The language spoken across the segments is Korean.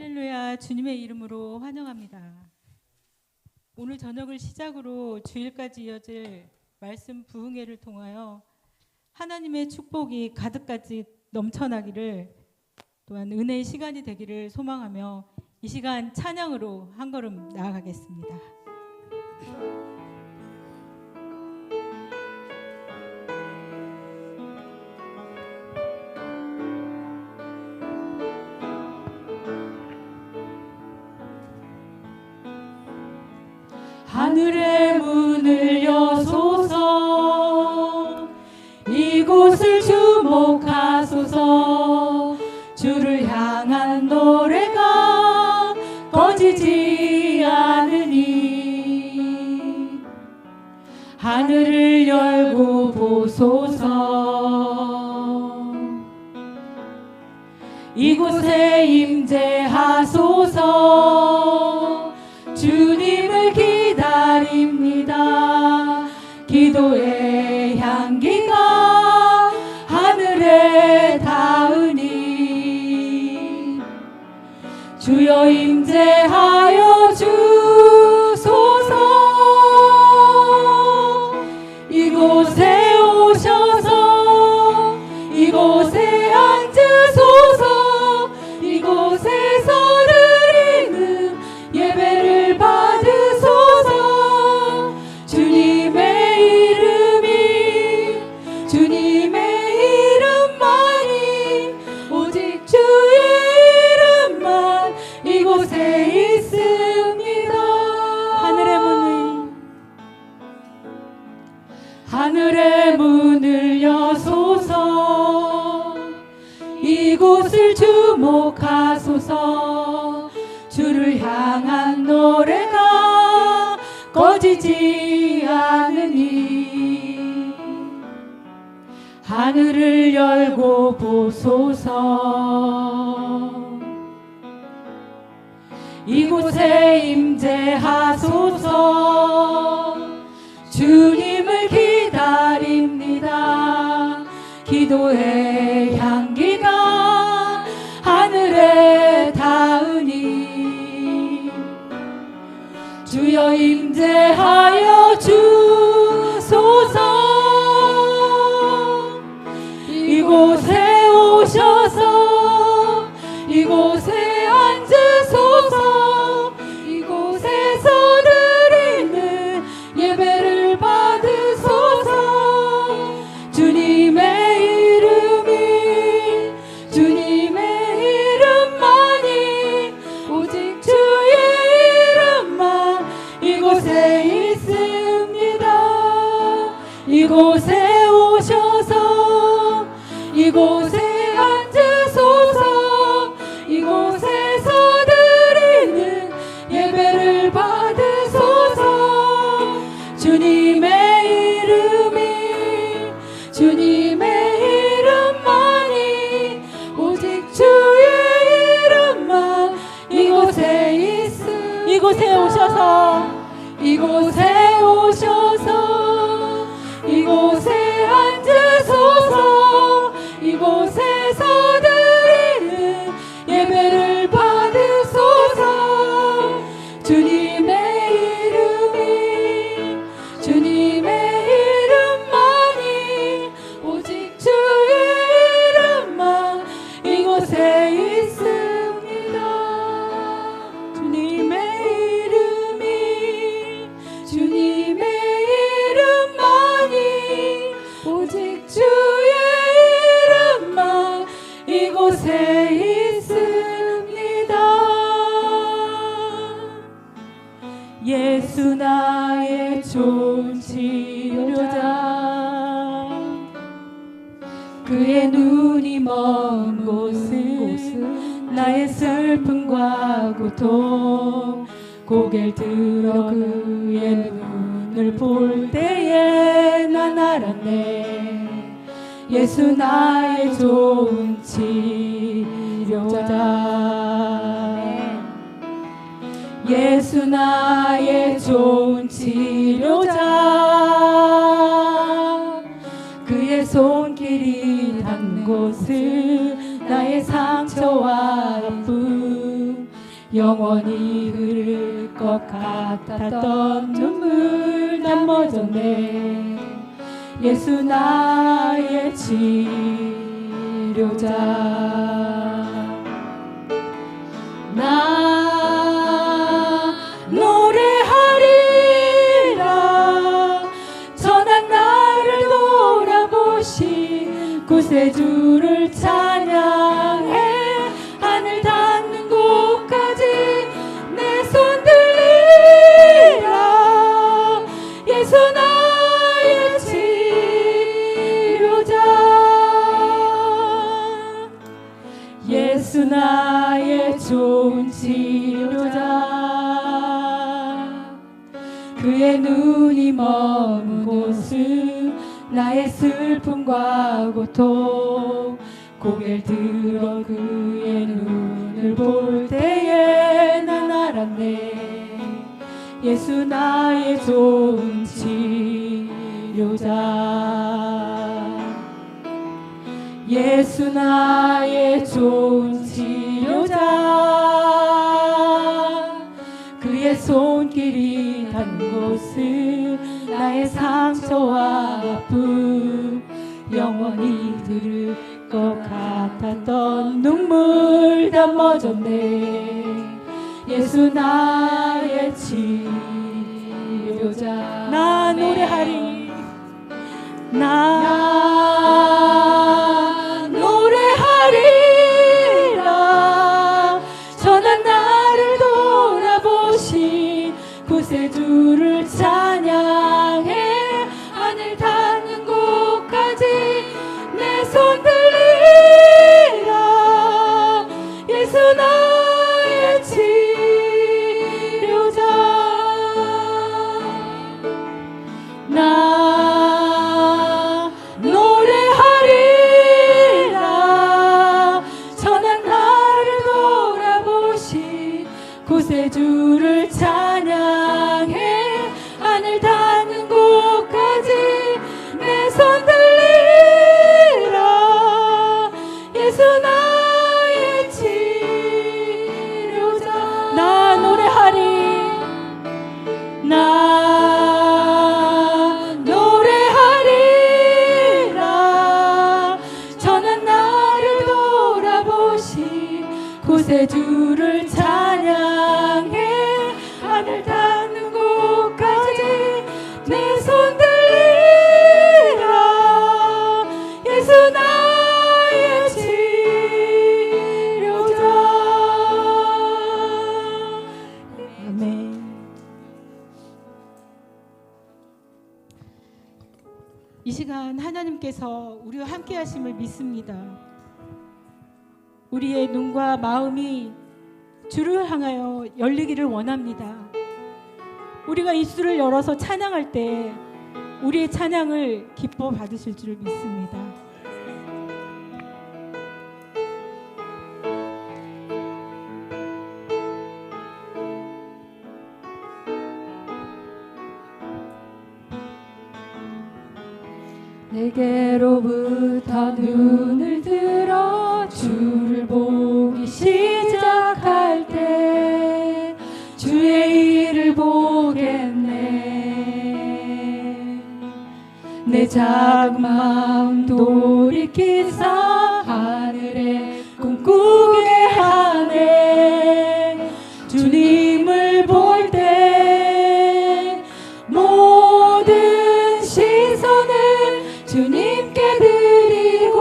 할렐루야, 주님의 이름으로 환영합니다. 오늘 저녁을 시작으로 주일까지 이어질 말씀 부흥회를 통하여 하나님의 축복이 가득까지 넘쳐나기를, 또한 은혜의 시간이 되기를 소망하며 이 시간 찬양으로 한 걸음 나아가겠습니다. 하늘의 문을 여소서, 이곳을 주목하소서. 주를 향한 노래가 꺼지지 않으니 하늘을 열고 보소서. 이곳에 임재하소서. 주님을 기다립니다. 기도의 향기가 하늘에 닿으니 주여 임재하여 주소서. 이곳에 오셔서 이곳에 앉으소서. 이곳에서 드리는 예배를 받으소서. 주님의 이름이, 주님의 이름만이, 오직 주의 이름만 이곳에 있습니다. 하늘의 문을 여소서. 이곳을 주목하소서. 주를 향한 노래가 꺼지지 않으니 하늘을 열고 보소서. 이곳에 임재하소서. 주님을 기다립니다. 기도의 향기가 하늘에 닿으니 주여 임재하여 주소서. 이곳에 오셔서 이곳에 앉으소서. 이곳에서 드리는 예배를 받으소서. 주님의 이름이, 주님의 이름만이, 오직 주의 이름만 이곳에 있습니다. 이곳에 오셔서 이곳에 앉으소서. 이곳에서 드리는 예배를 받으소서. 주님의 이름이, 주님의 이름만이, 오직 주의 이름만 이곳에 있습니다. 이곳에 오셔서 이곳에 오셔서 이곳에 앉으소서. 이곳에서 드리는 예배를 받으소서. 주님의 이름이, 주님의 이름만이, 오직 주의 이름만 이곳에 있습니다. 주님의 이름이, 주님의 이름만이, 오직 주의 이름만 이곳에 있습니다. 예수 나의 좋은 치료자. 그의 눈이 먼 곳은 나의 슬픔과 고통. 고개를 들어 그의 눈을 볼 때에 난 알았네. 예수 나의 좋은 치료자. 예수 나의 좋은 치료자. 그의 손길이 닿는 곳을 나의 상처와 아픔 영원히 흐를 것 같았던 눈물 다 멎었네. 예수 나의 치료자. 나 노래하리라. 전한 나를 돌아보신 구세주를 찬양해. 하늘 닿는 곳까지 내 손 들리라. 예수 나의 치료자. 예수 나의 좋은 치료자. 그의 눈이 머문 곳은 나의 슬픔과 고통. 고개를 들어 그의 눈을 볼 때에 난 알았네. 예수 나의 좋은 치료자. 예수 나의 좋은 치료자. 그의 손길이 닿는 곳은 나의 상처와 아픔. 영원히 들을 것 같았던 눈물 다 멎었네. 예수 나의 치료자. 나 노래하리. 나 노래하리라. 전한 나를 돌아보신 구세주를 찬양해. 하늘 닿는 곳까지 내 손 들리라. 예수 나의 치료자. 나 노래하리라. 전한 나를 돌아보신 구세주를 찬양해. 하늘 닿는 곳까지 내 손 들리라. 예수 나의 치료자. 나 노래하리. 나 노래하리라. 전한 나를 돌아보신 구세주를 찬양해. 하늘 닿는 곳까지 내 손 들리라. 예수 나의 치료자. 아멘. 이 시간 하나님께서 우리와 함께 하심을 믿습니다. 우리의 눈과 마음이 주를 향하여 열리기를 원합니다. 우리가 입술을 열어서 찬양할 때 우리의 찬양을 기뻐 받으실 줄 믿습니다. 내게로부터 눈을 들어 주를 보기 시작할 때 주의 일을 보겠네. 내 작은 마음 돌이키사 하늘에 꿈꾸게 하네. 주님을 볼 때 모든 시선을 주님께 드리고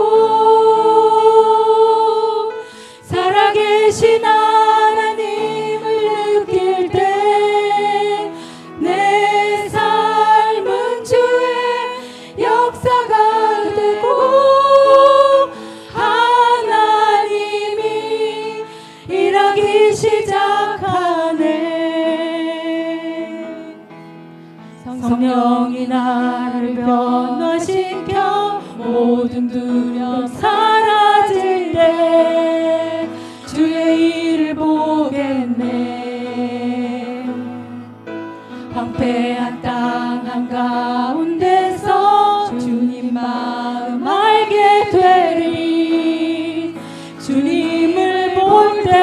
살아계신 하나님을 느낄 때 내 삶은 주의 역사가 되고 하나님이 일하기 시작하네. 성령이 나를 변화시켜 모든 두려움 사라질 때 주의 일을 보겠네. 황폐한 땅 한가운데서 주님 마음 알게 되리. 주님을 볼 때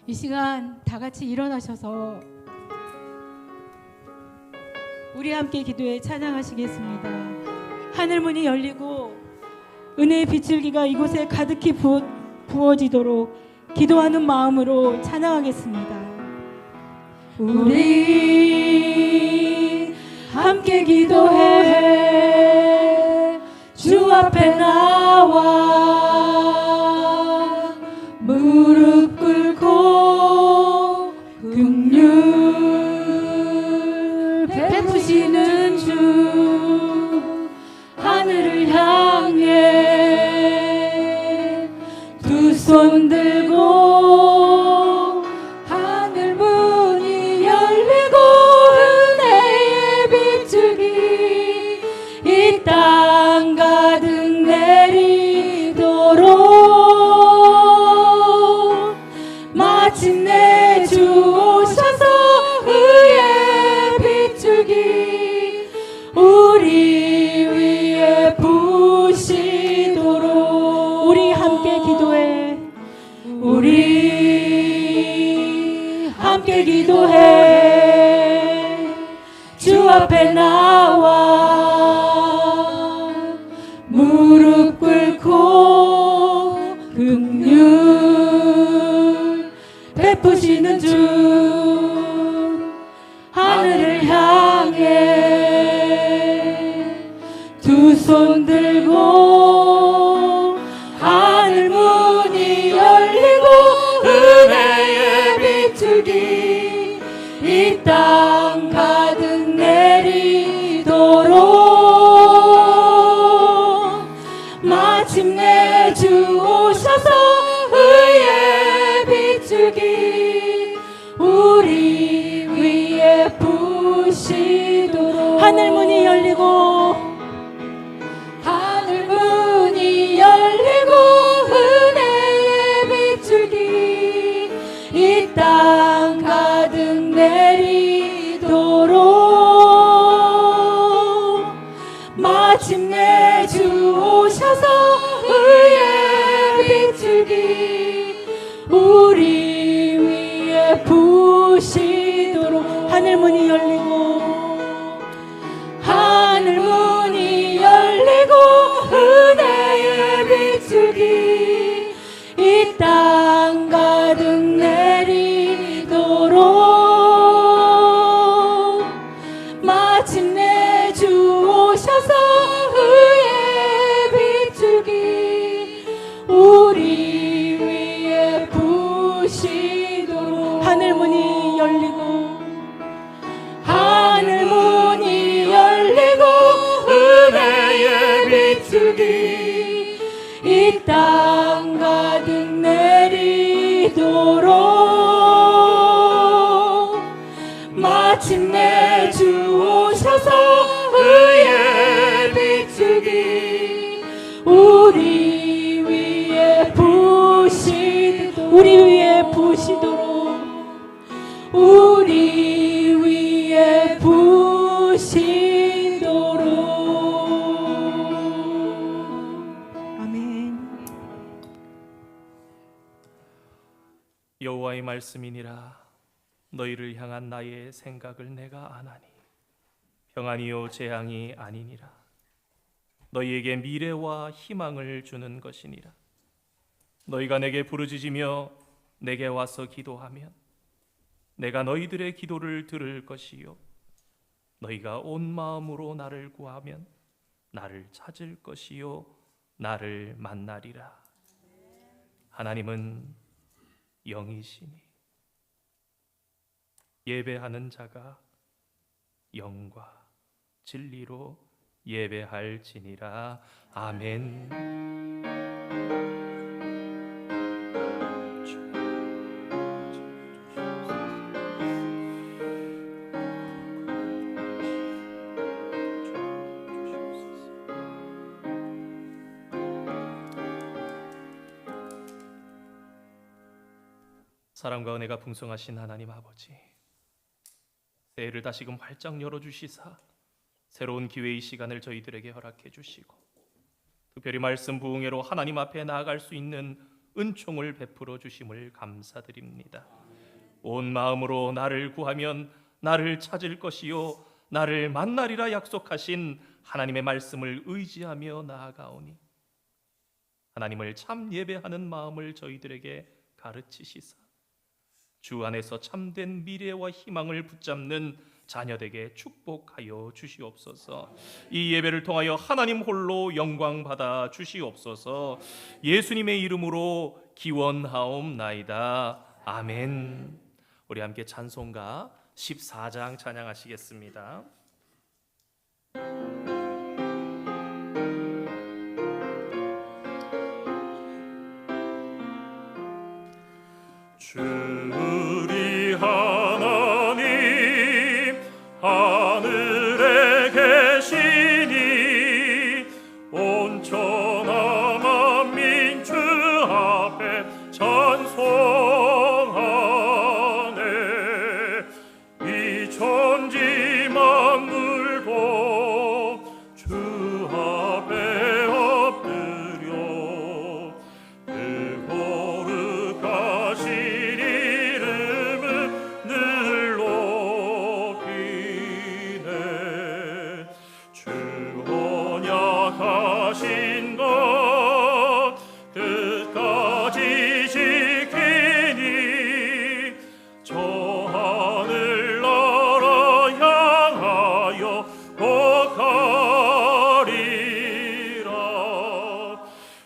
이 시간 다 같이 일어나셔서 우리 함께 기도해 찬양하시겠습니다. 하늘 문이 열리고 은혜의 비출기가 이곳에 가득히 부어지도록 기도하는 마음으로 찬양하겠습니다. 우리 함께 기도해 주 앞에 나와 무릎 꿇고 긍휼 베푸시는 주 하늘을 향해 두 손 들고 하늘 문이 열리고 은혜의 빗줄기 이 땅 가득 내리도록 마침내 주 오셔서 의의 빗줄기 우리 위에 부시도록 우리 함께 기도해 우리 함께 기도해 주 앞에 나와 무릎 꿇고 긍휼 베푸시는 주 하늘을 향해 두 손 들고 하늘 문이 열리고 은혜의 비출기 이 땅 가득 내리도록 마침내 주 오셔서 의의 비출기 우리 위에 부시도록 하늘 문이 열리고 하늘 문이 열리고 은혜의 비출기 이 땅 가득 내리도록 마침내 주 오셔서 의의 비출기 우리 위에 부시도록 하늘 문이 열리고 하늘 문이 열리고 은혜의 비출기 이 땅 가득 내리도록 마침내 주 오셔서 의의 비출기 우리 위에 부시도록 하늘 문이 열리고 하늘 문이 열리고 은혜의 비출기 이 땅 가득 내리도록 마침내 주 오셔서 의의 비출기 우리 위에 부시도록 우리 위에 부시도록 우리 위에 부시도록 아멘. 여호와의 말씀이니라. 너희를 향한 나의 생각을 내가 아나니 평안이요 재앙이 아니니라. 너희에게 미래와 희망을 주는 것이니라. 너희가 내게 부르짖으며 내게 와서 기도하면 내가 너희들의 기도를 들을 것이요 너희가 온 마음으로 나를 구하면 나를 찾을 것이요 나를 만나리라. 하나님은 영이시니 예배하는 자가 영과 진리로 예배할지니라. 아멘. 사랑과 은혜가 풍성하신 하나님 아버지, 새해를 다시금 활짝 열어주시사 새로운 기회의 시간을 저희들에게 허락해 주시고 특별히 말씀 부흥회로 하나님 앞에 나아갈 수 있는 은총을 베풀어 주심을 감사드립니다. 온 마음으로 나를 구하면 나를 찾을 것이요 나를 만나리라 약속하신 하나님의 말씀을 의지하며 나아가오니 하나님을 참 예배하는 마음을 저희들에게 가르치시사 주 안에서 참된 미래와 희망을 붙잡는 자녀되게 축복하여 주시옵소서. 이 예배를 통하여 하나님 홀로 영광 받아 주시옵소서. 예수님의 이름으로 기원하옵나이다. 아멘. 우리 함께 찬송가 14장 찬양하시겠습니다. 주 우리 하나님 하늘에 계시니 온천하 만민 주 앞에 찬송하네. 이 천지 만물도 주 앞에 엎드려 그 거룩하신 이름을 늘 높이네. 주 언약하신 것 끝까지 지키니 저 하늘나라 향하여 복하리라.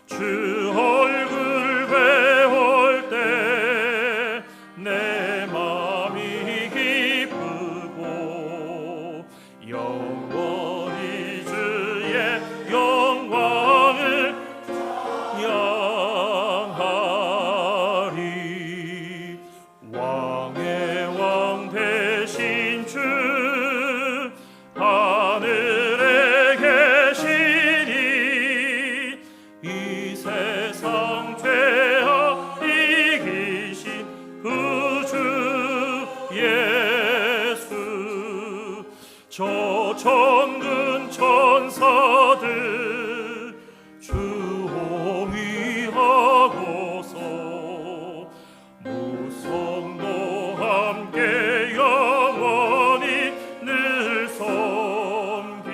주 얼굴 배울 때 내 맘이 기쁘고 영원히 주의 영광을 향하리. 왕의 왕 되신 주 하늘에 계시니 이 세상 죄악 이기신 구주 예수. 저 천군 천사들 주 호위하고서 무성도 함께 영원히 늘 섬기네.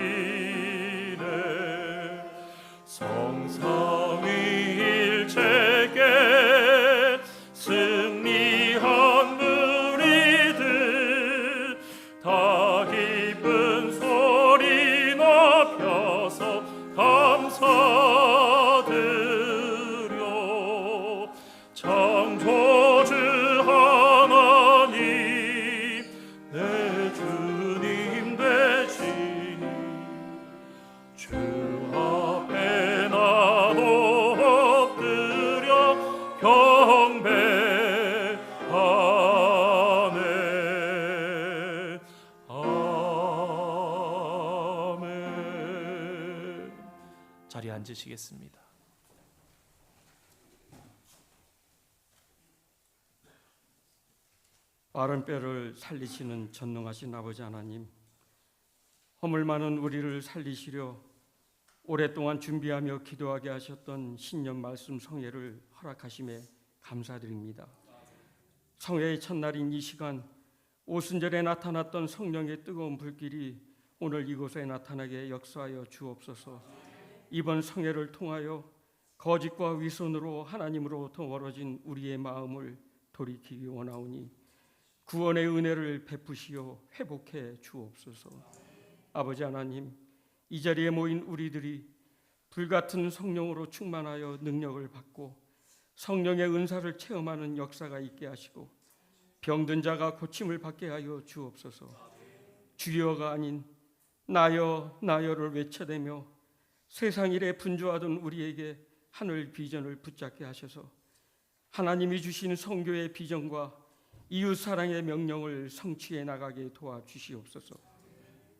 성삼위일체께 승리한 무리들 다 기쁜 소리 높여서 감사드려. 창조주 하나님 내 주님 되시니 주 앞에 나도 엎드려 경배하네. 아멘. 자리에 앉으시겠습니다. 마른 뼈를 살리시는 전능하신 아버지 하나님, 허물 많은 우리를 살리시려 오랫동안 준비하며 기도하게 하셨던 신년 말씀 성회를 허락하심에 감사드립니다. 성회의 첫날인 이 시간, 오순절에 나타났던 성령의 뜨거운 불길이 오늘 이곳에 나타나게 역사하여 주옵소서. 이번 성회를 통하여 거짓과 위선으로 하나님으로부터 멀어진 우리의 마음을 돌이키기 원하오니 구원의 은혜를 베푸시어 회복해 주옵소서. 아버지 하나님, 이 자리에 모인 우리들이 불같은 성령으로 충만하여 능력을 받고 성령의 은사를 체험하는 역사가 있게 하시고 병든 자가 고침을 받게 하여 주옵소서. 주여가 아닌 나여 나여를 외쳐대며 세상 일에 분주하던 우리에게 하늘 비전을 붙잡게 하셔서 하나님이 주신 성교의 비전과 이웃 사랑의 명령을 성취해 나가게 도와주시옵소서.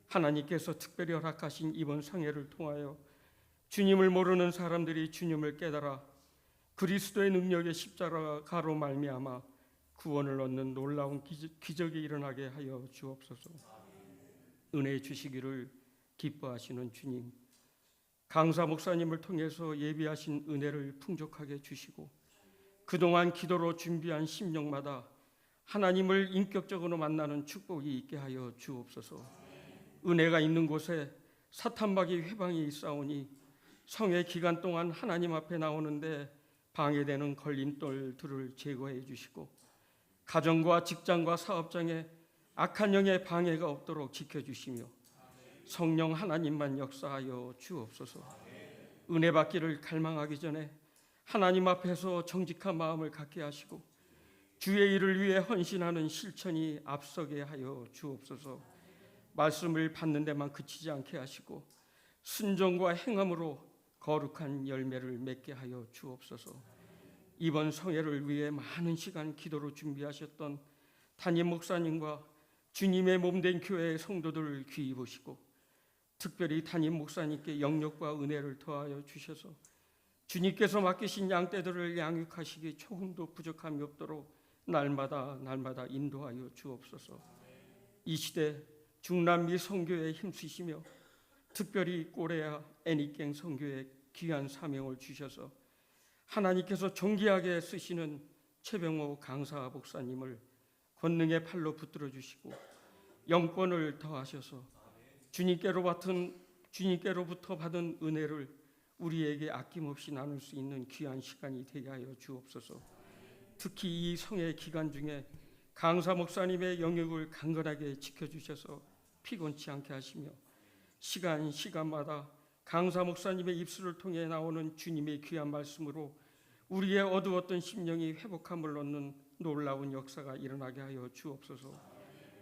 하나님께서 특별히 허락하신 이번 성회를 통하여 주님을 모르는 사람들이 주님을 깨달아 그리스도의 능력의 십자가로 말미암아 구원을 얻는 놀라운 기적이 일어나게 하여 주옵소서. 은혜 주시기를 기뻐하시는 주님, 강사 목사님을 통해서 예비하신 은혜를 풍족하게 주시고 그동안 기도로 준비한 심령마다 하나님을 인격적으로 만나는 축복이 있게 하여 주옵소서. 은혜가 있는 곳에 사탄막이 회방이 있사오니 성의 기간 동안 하나님 앞에 나오는데 방해되는 걸림돌들을 제거해 주시고 가정과 직장과 사업장에 악한 영의 방해가 없도록 지켜주시며 성령 하나님만 역사하여 주옵소서. 은혜 받기를 갈망하기 전에 하나님 앞에서 정직한 마음을 갖게 하시고 주의 일을 위해 헌신하는 실천이 앞서게 하여 주옵소서. 말씀을 받는 데만 그치지 않게 하시고 순종과 행함으로 거룩한 열매를 맺게 하여 주옵소서. 이번 성회를 위해 많은 시간 기도로 준비하셨던 담임 목사님과 주님의 몸된 교회의 성도들을 귀히 보시고 특별히 담임 목사님께 영력과 은혜를 더하여 주셔서 주님께서 맡기신 양떼들을 양육하시기 조금도 부족함이 없도록 날마다 인도하여 주옵소서. 이 시대 중남미 선교에 힘쓰시며 특별히 꼬레아 애니깽 선교에 귀한 사명을 주셔서 하나님께서 존귀하게 쓰시는 최병호 강사 목사님을 권능의 팔로 붙들어 주시고 영권을 더하셔서 주님께로부터 받은 은혜를 우리에게 아낌없이 나눌 수 있는 귀한 시간이 되게 하여 주옵소서. 특히 이 성회 기간 중에 강사 목사님의 영역을 강건하게 지켜주셔서 피곤치 않게 하시며 시간마다 강사 목사님의 입술을 통해 나오는 주님의 귀한 말씀으로 우리의 어두웠던 심령이 회복함을 얻는 놀라운 역사가 일어나게 하여 주옵소서.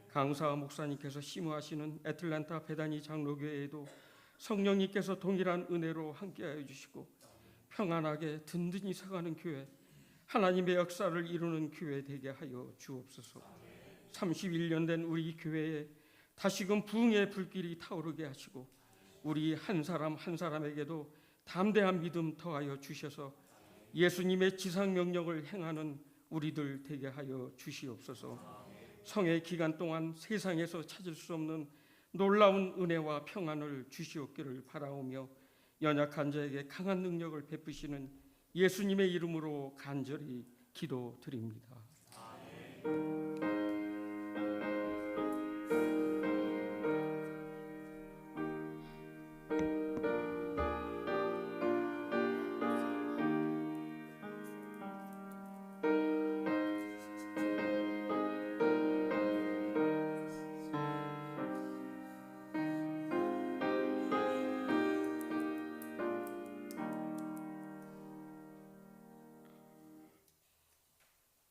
강사 목사님께서 심호하시는 애틀랜타 베다니 장로교회에도 성령님께서 동일한 은혜로 함께하여 주시고 평안하게 든든히 서가는 교회, 하나님의 역사를 이루는 교회 되게 하여 주옵소서. 31년 된 우리 교회에 다시금 부흥의 불길이 타오르게 하시고 우리 한 사람 한 사람에게도 담대한 믿음 더하여 주셔서 예수님의 지상 명령을 행하는 우리들 되게 하여 주시옵소서. 성의 기간 동안 세상에서 찾을 수 없는 놀라운 은혜와 평안을 주시옵기를 바라오며 연약한 자에게 강한 능력을 베푸시는 예수님의 이름으로 간절히 기도드립니다.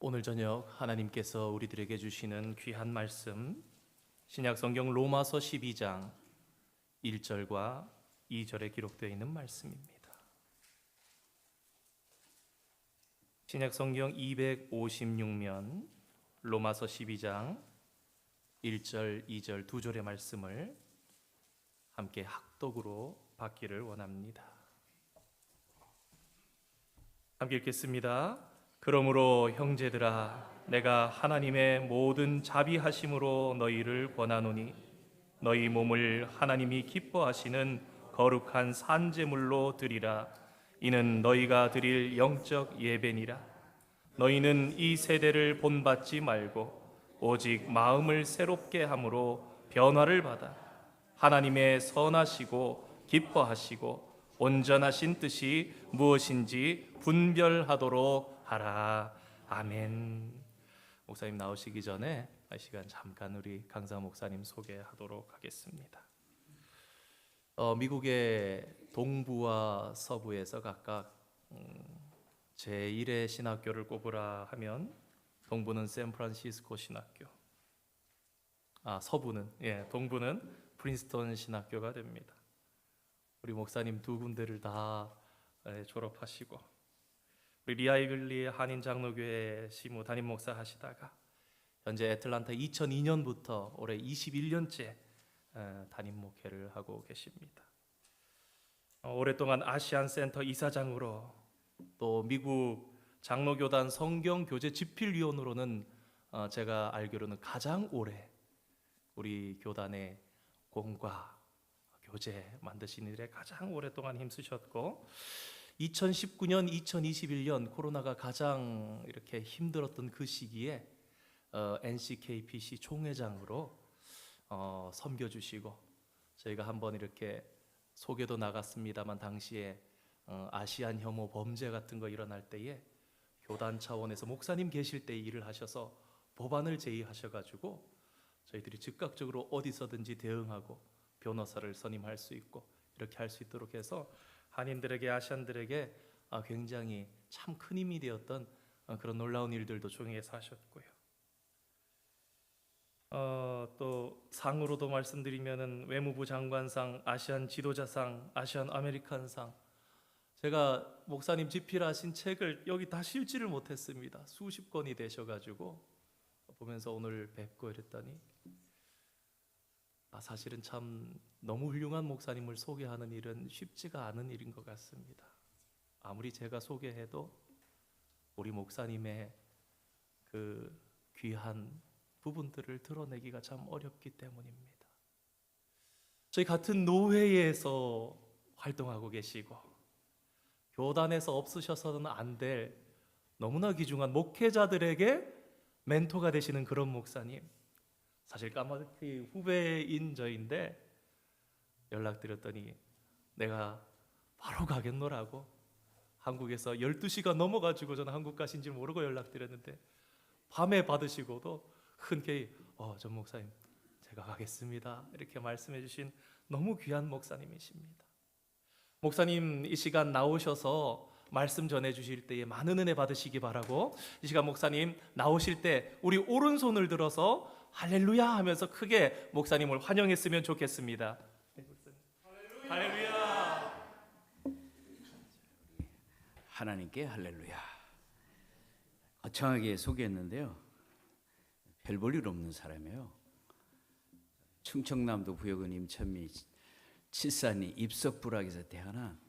오늘 저녁 하나님께서 우리들에게 주시는 귀한 말씀 신약성경 로마서 12장 1절과 2절에 기록되어 있는 말씀입니다. 신약성경 256면 로마서 12장 1절, 2절 두 절의 말씀을 함께 학독으로 받기를 원합니다. 함께 읽겠습니다. 그러므로 형제들아 내가 하나님의 모든 자비하심으로 너희를 권하노니 너희 몸을 하나님이 기뻐하시는 거룩한 산제물로 드리라. 이는 너희가 드릴 영적 예배니라. 너희는 이 세대를 본받지 말고 오직 마음을 새롭게 함으로 변화를 받아 하나님의 선하시고 기뻐하시고 온전하신 뜻이 무엇인지 분별하도록 하라. 아멘. 목사님 나오시기 전에 이 시간 잠깐 우리 강사 목사님 소개하도록 하겠습니다. 미국의 동부와 서부에서 각각 제1의 신학교를 꼽으라 하면 동부는 샌프란시스코 신학교, 동부는 프린스턴 신학교가 됩니다. 우리 목사님 두 군데를 다 졸업하시고 우리 리아이글리 한인 장로교회 시무 담임 목사 하시다가 현재 애틀란타 2002년부터 올해 21년째 담임 목회를 하고 계십니다. 오랫동안 아시안 센터 이사장으로 또 미국 장로교단 성경교재 집필위원으로는 제가 알기로는 가장 오래 우리 교단의 공과 교재 만드신 일에 가장 오랫동안 힘쓰셨고 2019년, 2021년 코로나가 가장 이렇게 힘들었던 그 시기에 NCKPC 총회장으로 섬겨주시고 저희가 한번 이렇게 소개도 나갔습니다만 당시에 아시안 혐오 범죄 같은 거 일어날 때에 교단 차원에서 목사님 계실 때 일을 하셔서 법안을 제의하셔가지고 저희들이 즉각적으로 어디서든지 대응하고 변호사를 선임할 수 있고 이렇게 할 수 있도록 해서 한인들에게 아시안들에게 굉장히 참 큰 힘이 되었던 그런 놀라운 일들도 종에서 하셨고요. 또 상으로도 말씀드리면은 외무부 장관상, 아시안 지도자상, 아시안 아메리칸상. 제가 목사님 집필하신 책을 여기 다 실지를 못했습니다. 수십 권이 되셔가지고 보면서 오늘 뵙고 이랬더니 사실은 참 너무 훌륭한 목사님을 소개하는 일은 쉽지가 않은 일인 것 같습니다. 아무리 제가 소개해도 우리 목사님의 그 귀한 부분들을 드러내기가 참 어렵기 때문입니다. 저희 같은 노회에서 활동하고 계시고 교단에서 없으셔서는 안 될 너무나 귀중한 목회자들에게 멘토가 되시는 그런 목사님. 사실 까마귀 후배인 저인데 연락드렸더니 내가 바로 가겠노라고 한국에서 12시가 넘어가지고 저는 한국 가신 줄 모르고 연락드렸는데 밤에 받으시고도 흔쾌히 전 목사님 제가 가겠습니다 이렇게 말씀해 주신 너무 귀한 목사님이십니다. 목사님 이 시간 나오셔서 말씀 전해 주실 때에 많은 은혜 받으시기 바라고 이 시간 목사님 나오실 때 우리 오른손을 들어서 할렐루야 하면서 크게 목사님을 환영했으면 좋겠습니다. 할렐루야. 하나님께 할렐루야. 거창하게 소개했는데요. 별 볼 일 없는 사람이에요. 충청남도 부여군 임천미 칠산리 입석부락에서 태어난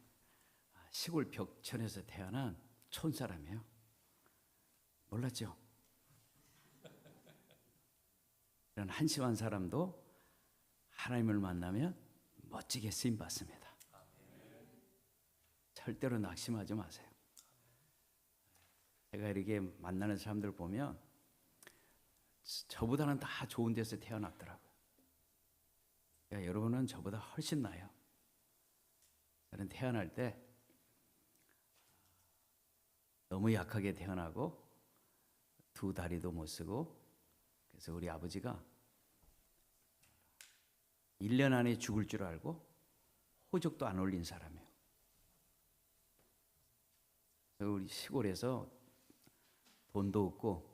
시골 벽천에서 태어난 촌사람이에요. 몰랐죠? 이런 한심한 사람도 하나님을 만나면 멋지게 쓰임 받습니다. 절대로 낙심하지 마세요. 제가 이렇게 만나는 사람들 보면 저보다는 다 좋은 데서 태어났더라고요. 그러니까 여러분은 저보다 훨씬 나아요. 저는 태어날 때 너무 약하게 태어나고 두 다리도 못 쓰고 그래서 우리 아버지가 1년 안에 죽을 줄 알고 호적도 안 올린 사람이에요. 우리 시골에서 돈도 없고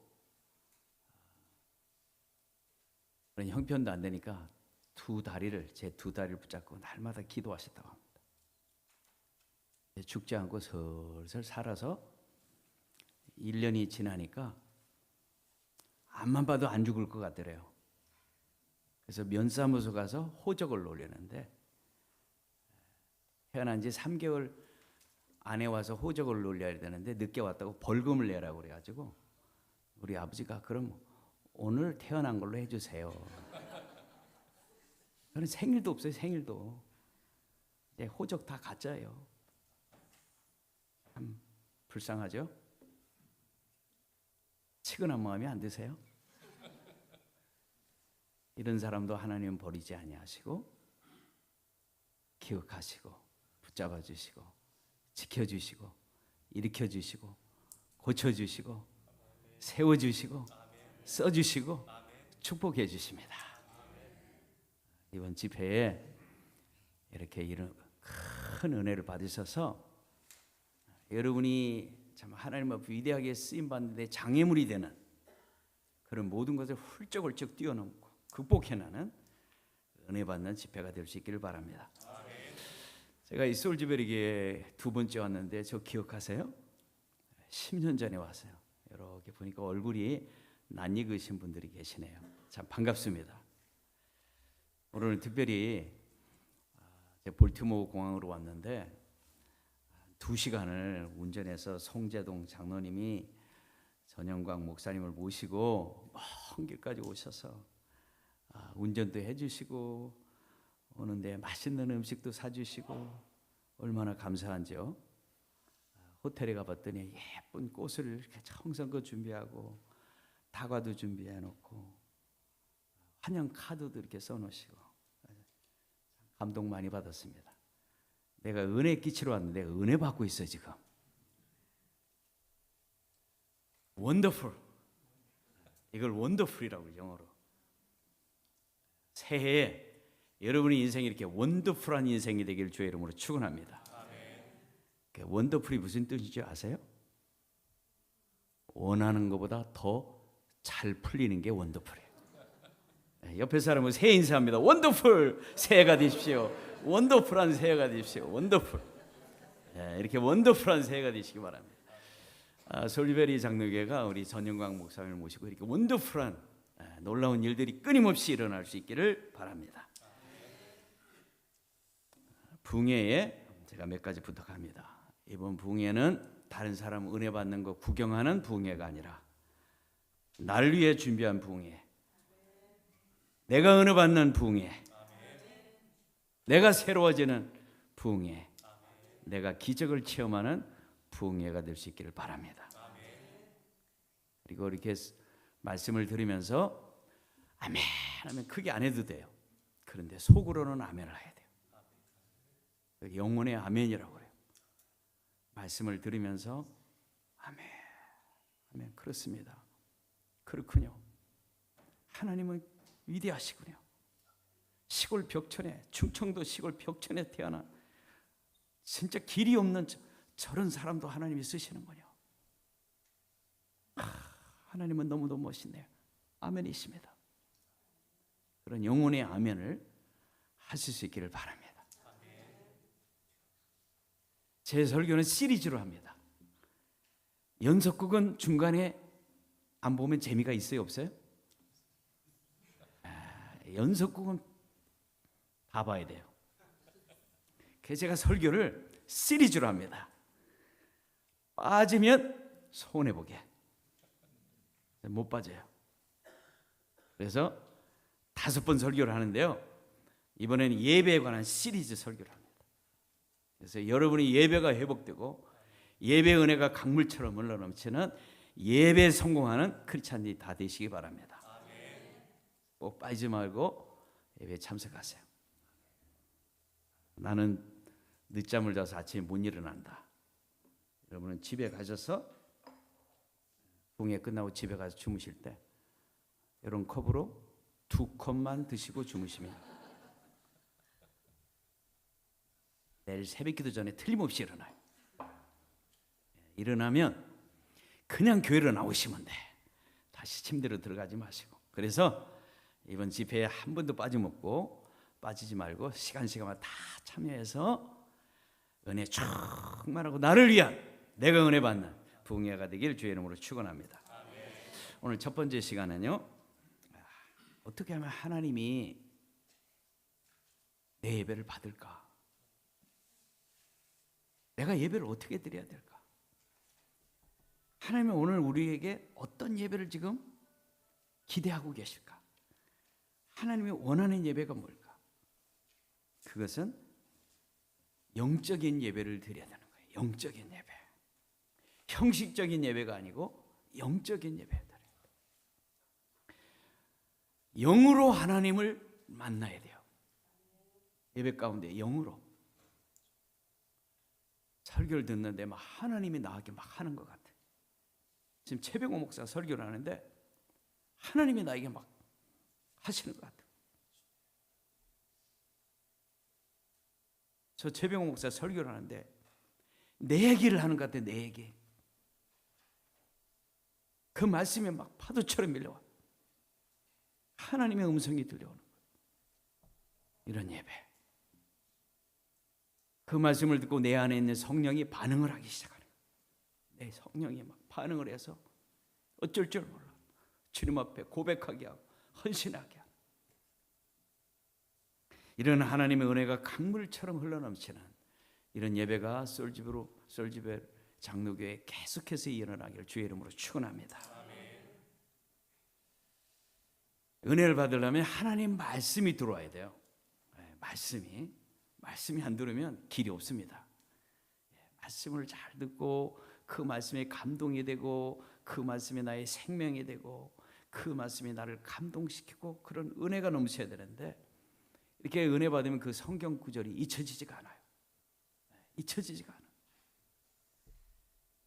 그런 형편도 안 되니까 제 두 다리를 붙잡고 날마다 기도하셨다고 합니다. 죽지 않고 슬슬 살아서 1년이 지나니까 앞만 봐도 안 죽을 것 같더래요. 그래서 면사무소 가서 호적을 올리는데 태어난 지 3개월 안에 와서 호적을 올려야 되는데 늦게 왔다고 벌금을 내라고 그래가지고 우리 아버지가 그럼 오늘 태어난 걸로 해주세요. 저는 생일도 없어요. 생일도. 호적 다 가짜예요. 참 불쌍하죠? 치근한 마음이 안 드세요? 이런 사람도 하나님은 버리지 아니하시고 기억하시고 붙잡아 주시고 지켜주시고 일으켜주시고 고쳐주시고 세워주시고 써주시고 축복해 주십니다. 이번 집회에 이렇게 이런 큰 은혜를 받으셔서 여러분이 참 하나님 앞에 위대하게 쓰임받는데 장애물이 되는 그런 모든 것을 훌쩍훌쩍 뛰어넘고 극복해나는 은혜 받는 집회가 될 수 있기를 바랍니다. 제가 이 소울지베리기에 두 번째 왔는데 저 기억하세요? 10년 전에 왔어요. 이렇게 보니까 얼굴이 낯익으신 분들이 계시네요. 참 반갑습니다. 오늘은 특별히 볼티모어 공항으로 왔는데 2시간을 운전해서 송재동 장로님이 전영광 목사님을 모시고 먼 길까지 오셔서 운전도 해주시고 오는데 맛있는 음식도 사주시고 얼마나 감사한지요. 호텔에 가봤더니 예쁜 꽃을 이렇게 정성껏 준비하고 다과도 준비해 놓고 환영 카드도 이렇게 써놓으시고 감동 많이 받았습니다. 내가 은혜 끼치러 왔는데 은혜 받고 있어 지금. 원더풀. 이걸 원더풀이라고 영어로. 새해에 여러분의 인생이 이렇게 원더풀한 인생이 되길 주의 이름으로 축원합니다. 원더풀이 무슨 뜻인지 아세요? 원하는 것보다 더 잘 풀리는 게 원더풀이에요. 옆에 사람은 새해 인사합니다. 원더풀 새해가 되십시오. 원더풀한 새해가 되십시오. 원더풀. 이렇게 원더풀한 새해가 되시기 바랍니다. 솔리베리 장로교회가 우리 전영광 목사님을 모시고 이렇게 원더풀한 놀라운 일들이 끊임없이 일어날 수 있기를 바랍니다. 붕해에 제가 몇 가지 부탁합니다. 이번 붕해는 다른 사람 은혜 받는 거 구경하는 붕해가 아니라 날 위해 준비한 붕해. 내가 은혜 받는 붕해. 내가 새로워지는 붕해. 내가 기적을 체험하는 붕해가 될 수 있기를 바랍니다. 그리고 이렇게 말씀을 들으면서 아멘 하면 크게 안 해도 돼요. 그런데 속으로는 아멘을 해야 돼요. 영혼의 아멘이라고 그래요. 말씀을 들으면서 아멘, 아멘, 그렇습니다. 그렇군요. 하나님은 위대하시군요. 시골 벽천에, 충청도 시골 벽천에 태어난 진짜 길이 없는 저런 사람도 하나님이 쓰시는군요. 하나님은 너무너무 멋있네요. 아멘이십니다. 그런 영혼의 아멘을 하실 수 있기를 바랍니다. 제 설교는 시리즈로 합니다. 연속극은 중간에 안 보면 재미가 있어요, 없어요? 연속극은 다 봐야 돼요. 그래서 제가 설교를 시리즈로 합니다. 빠지면 손해보게. 못 빠져요. 그래서 5번 설교를 하는데요. 이번에는 예배에 관한 시리즈 설교를 합니다. 그래서 여러분이 예배가 회복되고 예배 은혜가 강물처럼 흘러넘치는 예배 성공하는 크리스찬이 다 되시기 바랍니다. 꼭 빠지지 말고 예배에 참석하세요. 나는 늦잠을 자서 아침에 못 일어난다. 여러분은 집에 가셔서 붕해 끝나고 집에 가서 주무실 때 이런 컵으로 2컵만 드시고 주무시면 내일 새벽기도 전에 틀림없이 일어나요. 일어나면 그냥 교회로 나오시면 돼. 다시 침대로 들어가지 마시고. 그래서 이번 집회에 한 번도 빠짐없고 빠지지 말고 시간마다 다 참여해서 은혜 충만하고 나를 위한 내가 은혜 받는 붕해가 되길 주의 이름으로 축원합니다. 오늘 첫 번째 시간은요. 어떻게 하면 하나님이 내 예배를 받을까? 내가 예배를 어떻게 드려야 될까? 하나님은 오늘 우리에게 어떤 예배를 지금 기대하고 계실까? 하나님이 원하는 예배가 뭘까? 그것은 영적인 예배를 드려야 되는 거예요. 영적인 예배. 형식적인 예배가 아니고 영적인 예배. 영으로 하나님을 만나야 돼요. 예배 가운데 영으로. 설교를 듣는데 막 하나님이 나에게 막 하는 것 같아. 지금 최병호 목사 설교를 하는데 하나님이 나에게 막 하시는 것 같아. 저 최병호 목사 설교를 하는데 내 얘기를 하는 것 같아. 내 얘기. 그 말씀이 막 파도처럼 밀려와. 하나님의 음성이 들려오는 거예요. 이런 예배. 그 말씀을 듣고 내 안에 있는 성령이 반응을 하기 시작하는 거예요. 내 성령이 막 반응을 해서 어쩔 줄 몰라. 주님 앞에 고백하게 하고 헌신하게 하고. 이런 하나님의 은혜가 강물처럼 흘러넘치는 이런 예배가 솔지베 장로교회에 계속해서 일어나기를 주의 이름으로 축원합니다. 은혜를 받으려면 하나님 말씀이 들어와야 돼요. 말씀이 안 들으면 길이 없습니다. 말씀을 잘 듣고 그 말씀에 감동이 되고 그 말씀이 나의 생명이 되고 그 말씀이 나를 감동시키고 그런 은혜가 넘쳐야 되는데 이렇게 은혜 받으면 그 성경 구절이 잊혀지지가 않아요. 잊혀지지가 않아요.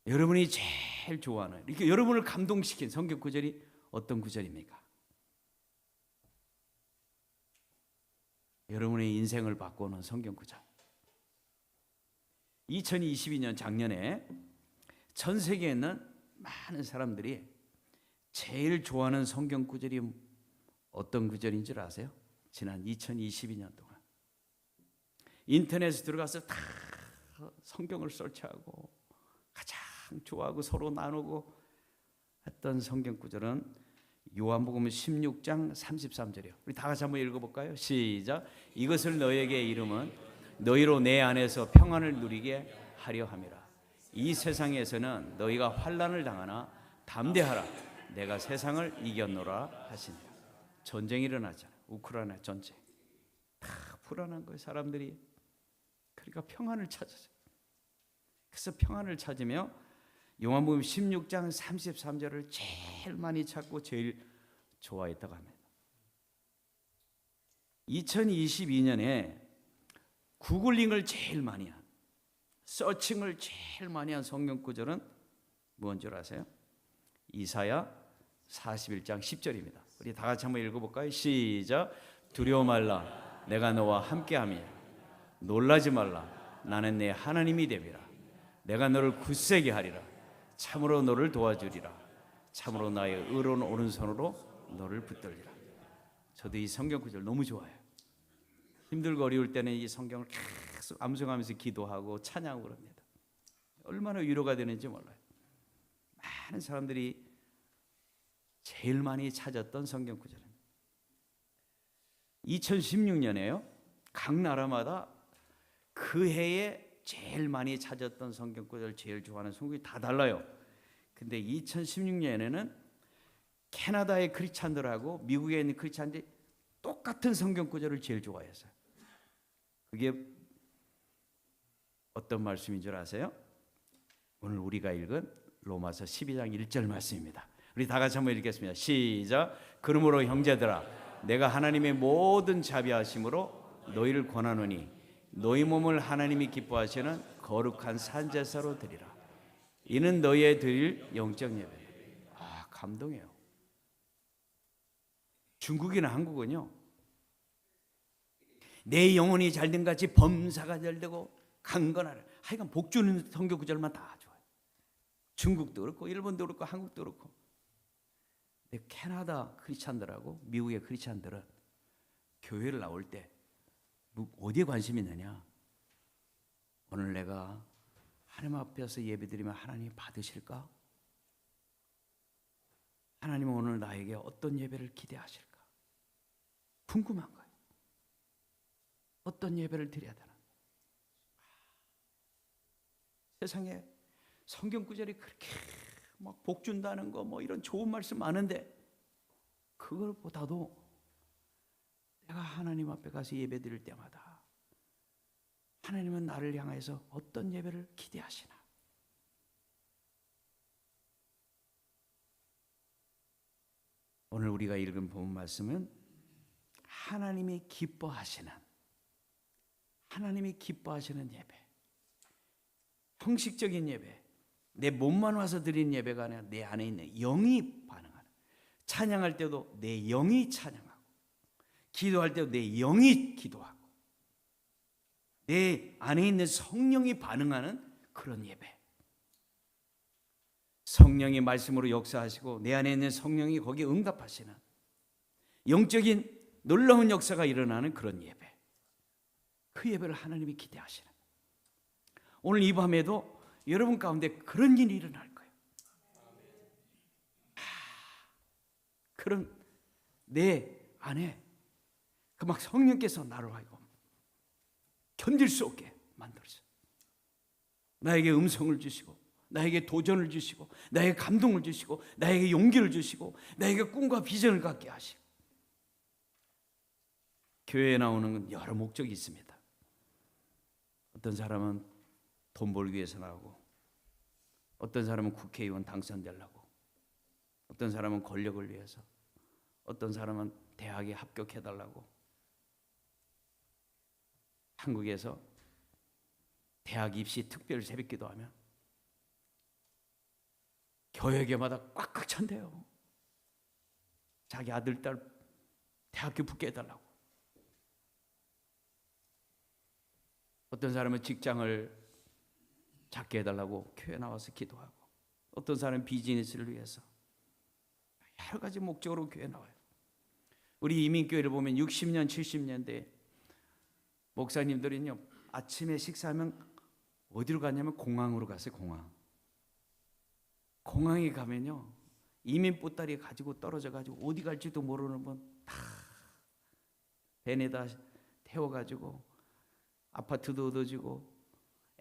여러분이 제일 좋아하는 이렇게 여러분을 감동시킨 성경 구절이 어떤 구절입니까? 여러분의 인생을 바꾸는 성경 구절. 2022년 작년에 전 세계에 있는 많은 사람들이 제일 좋아하는 성경 구절이 어떤 구절인 줄 아세요? 지난 2022년 동안 인터넷에 들어가서 다 성경을 설치하고 가장 좋아하고 서로 나누고 했던 성경 구절은 요한복음 16장 33절이요. 우리 다 같이 한번 읽어볼까요? 시작. 이것을 너에게 이름은 너희로 내 안에서 평안을 누리게 하려 함이라. 이 세상에서는 너희가 환난을 당하나 담대하라. 내가 세상을 이겼노라 하시니라. 전쟁이 일어나잖아. 우크라이나 전쟁. 다 불안한 거예요. 사람들이. 그러니까 평안을 찾았어요. 그래서 평안을 찾으며 요한복음 16장 33절을 제일 많이 찾고 제일 좋아했다고 합니다. 2022년에 구글링을 제일 많이 한, 서칭을 제일 많이 한 성경 구절은 뭔 줄 아세요? 이사야 41장 10절입니다. 우리 다 같이 한번 읽어볼까요? 시작. 두려워 말라. 내가 너와 함께함이야. 놀라지 말라. 나는 내 하나님이 됨이라. 내가 너를 굳세게 하리라. 참으로 너를 도와주리라. 참으로 나의 의로운 오른손으로 너를 붙들리라. 저도 이 성경 구절 너무 좋아해요. 힘들고 어려울 때는 이 성경을 계속 암송하면서 기도하고 찬양하고 그럽니다. 얼마나 위로가 되는지 몰라요. 많은 사람들이 제일 많이 찾았던 성경 구절입니다. 2016년에요. 각 나라마다 그 해에 제일 많이 찾았던 성경 구절, 제일 좋아하는 성경이 다 달라요. 근데 2016년에는 캐나다의 크리스찬들하고 미국에 있는 크리스찬들이 똑같은 성경 구절을 제일 좋아했어요. 그게 어떤 말씀인 줄 아세요? 오늘 우리가 읽은 로마서 12장 1절 말씀입니다. 우리 다 같이 한번 읽겠습니다. 시작. 그러므로 형제들아 내가 하나님의 모든 자비하심으로 너희를 권하노니 너희 몸을 하나님이 기뻐하시는 거룩한 산제사로 드리라. 이는 너희의 드릴 영적 예배. 아, 감동해요. 중국이나 한국은요, 내 영혼이 잘된 같이 범사가 잘되고 강건하라. 하여간 복 주는 성경 구절만 다 좋아요. 중국도 그렇고 일본도 그렇고 한국도 그렇고. 근데 캐나다 크리스찬들하고 미국의 크리스찬들은 교회를 나올 때 어디에 관심이 있느냐? 오늘 내가 하나님 앞에서 예배드리면 하나님이 받으실까? 하나님은 오늘 나에게 어떤 예배를 기대하실까? 궁금한 거예요. 어떤 예배를 드려야 되나? 세상에 성경 구절이 그렇게 막 복 준다는 거 뭐 이런 좋은 말씀 많은데 그걸보다도 내가 하나님 앞에 가서 예배 드릴 때마다 하나님은 나를 향해서 어떤 예배를 기대하시나? 오늘 우리가 읽은 본 말씀은 하나님이 기뻐하시는 예배, 형식적인 예배, 내 몸만 와서 드리는 예배가 아니라 내 안에 있는 영이 반응하는, 찬양할 때도 내 영이 찬양하고 기도할 때도 내 영이 기도하고 내 안에 있는 성령이 반응하는 그런 예배. 성령이 말씀으로 역사하시고 내 안에 있는 성령이 거기에 응답하시는 영적인 놀라운 역사가 일어나는 그런 예배. 그 예배를 하나님이 기대하시는. 오늘 이 밤에도 여러분 가운데 그런 일이 일어날 거예요. 그런 내 안에 그 막 성령께서 나를 하고 견딜 수 없게 만들었어요. 나에게 음성을 주시고 나에게 도전을 주시고 나에게 감동을 주시고 나에게 용기를 주시고 나에게 꿈과 비전을 갖게 하시고. 교회에 나오는 건 여러 목적이 있습니다. 어떤 사람은 돈 벌기 위해서 나오고, 어떤 사람은 국회의원 당선되려고, 어떤 사람은 권력을 위해서, 어떤 사람은 대학에 합격해달라고. 한국에서 대학 입시 특별 새벽기도 하면 교회마다 꽉꽉 찬대요. 자기 아들, 딸 대학교 붙게 해달라고. 어떤 사람은 직장을 잡게 해달라고 교회 나와서 기도하고, 어떤 사람은 비즈니스를 위해서 여러 가지 목적으로 교회 나와요. 우리 이민교회를 보면 60년, 70년대 목사님들은요, 아침에 식사하면 어디로 갔냐면 공항으로 갔어요. 공항에 가면요, 이민 보따리 가지고 떨어져 가지고 어디 갈지도 모르는 분 다 밴에다 태워가지고 아파트도 얻어주고,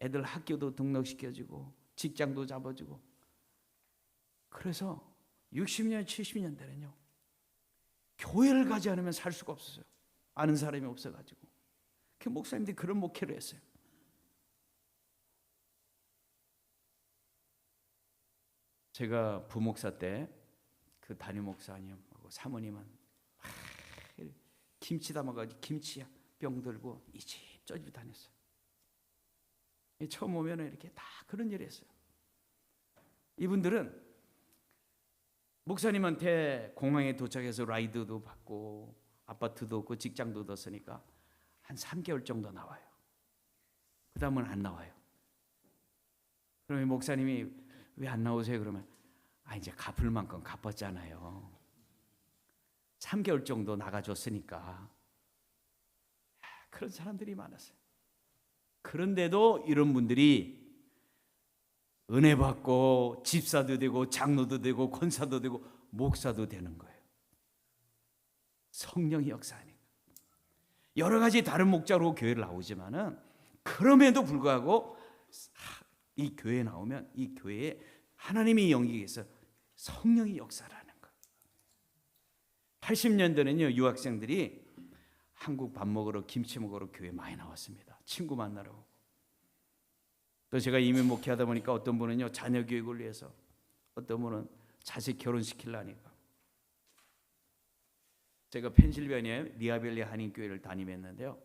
애들 학교도 등록시켜주고, 직장도 잡아주고. 그래서 60년, 70년대는요, 교회를 가지 않으면 살 수가 없었어요. 아는 사람이 없어가지고. 그 목사님들이 그런 목회를 했어요. 제가 부목사 때 그 담임 목사님하고 사모님은 김치 담아가지고 김치병 들고 이 집 저 집 다녔어요. 처음 오면 이렇게 다 그런 일을 했어요. 이분들은 목사님한테 공항에 도착해서 라이드도 받고 아파트도 없고 직장도 얻었으니까 한 3개월 정도 나와요. 그 다음은 안 나와요. 그러면 목사님이 왜 안 나오세요? 그러면 이제 갚을 만큼 갚았잖아요. 3개월 정도 나가줬으니까. 그런 사람들이 많았어요. 그런데도 이런 분들이 은혜 받고 집사도 되고 장로도 되고 권사도 되고 목사도 되는 거예요. 성령의 역사니까. 여러 가지 다른 목적으로 교회를 나오지만은 그럼에도 불구하고 이 교회에 나오면 이 교회에 하나님의 영이 계셔 성령의 역사라는 거. 80년대는요, 유학생들이 한국 밥 먹으러 김치 먹으러 교회 많이 나왔습니다. 친구 만나러 오고. 또 제가 이민 목회하다 보니까 어떤 분은요, 자녀 교육을 위해서, 어떤 분은 자식 결혼시키려니까. 제가 펜실베니아의 리아벨리 한인교회를 담임했는데요,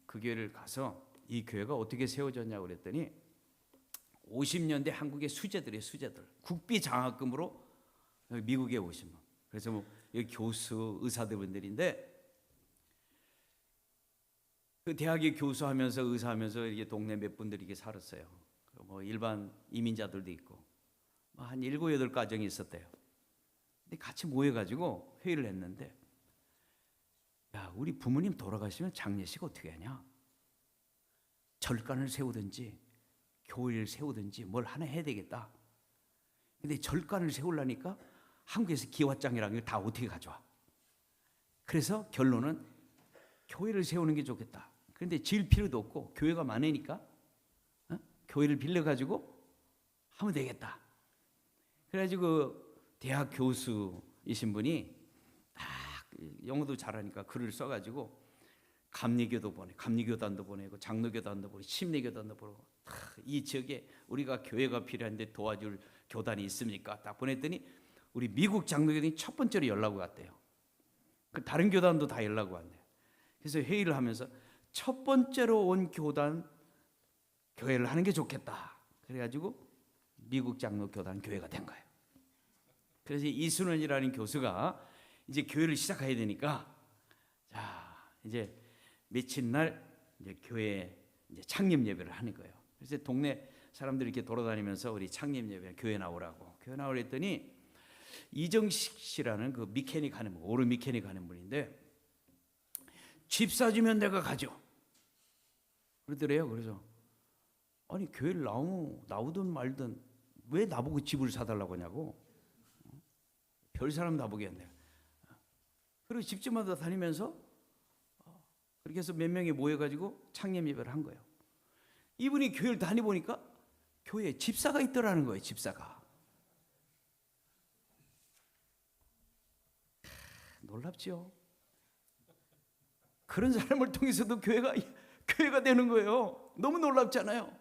그 교회를 가서 이 교회가 어떻게 세워졌냐고 그랬더니 50년대 한국의 수재들 국비 장학금으로 미국에 오신 분. 그래서 뭐 여기 교수, 의사들분들인데, 그 대학에 교수하면서 의사하면서 이게 동네 몇 분들이 이렇게 살았어요. 뭐 일반 이민자들도 있고 한 7, 8가정이 있었대요. 근데 같이 모여가지고 회의를 했는데, 야, 우리 부모님 돌아가시면 장례식 어떻게 하냐? 절간을 세우든지 교회를 세우든지 뭘 하나 해야 되겠다. 근데 절간을 세우려니까 한국에서 기와장이라는 걸 다 어떻게 가져와? 그래서 결론은 교회를 세우는 게 좋겠다. 그런데 지을 필요도 없고 교회가 많으니까 교회를 빌려가지고 하면 되겠다. 그래가지고 대학 교수이신 분이 영어도 잘하니까 글을 써가지고 감리교단도 보내고 장로교단도 보내고 심리교단도 보내고, 이 지역에 우리가 교회가 필요한데 도와줄 교단이 있습니까? 딱 보냈더니 우리 미국 장로교단이 첫 번째로 연락이 왔대요. 그 다른 교단도 다 연락이 왔네요. 그래서 회의를 하면서 첫 번째로 온 교단 교회를 하는 게 좋겠다. 그래가지고 미국 장로교단 교회가 된 거예요. 그래서 이순원이라는 교수가 이제 교회를 시작해야 되니까, 자, 이제 며칠 날 이제 교회 이제 창립 예배를 하는 거예요. 그래서 동네 사람들이 이렇게 돌아다니면서 우리 창립 예배 교회 나오라고. 교회 나오라 했더니 이정식 씨라는 그 미케닉 하는 분, 오르 미케닉 하는 분인데, 집 사주면 내가 가죠. 그러더래요. 그래서 아니 교회를 나오든 말든 왜 나보고 집을 사달라고 하냐고. 별 사람 나보게 했네요. 그리고 집집마다 다니면서 그렇게 해서 몇 명이 모여가지고 창립 예배를 한 거예요. 이분이 교회를 다니보니까 교회에 집사가 있더라는 거예요. 집사가. 놀랍죠. 그런 사람을 통해서도 교회가 되는 거예요. 너무 놀랍잖아요.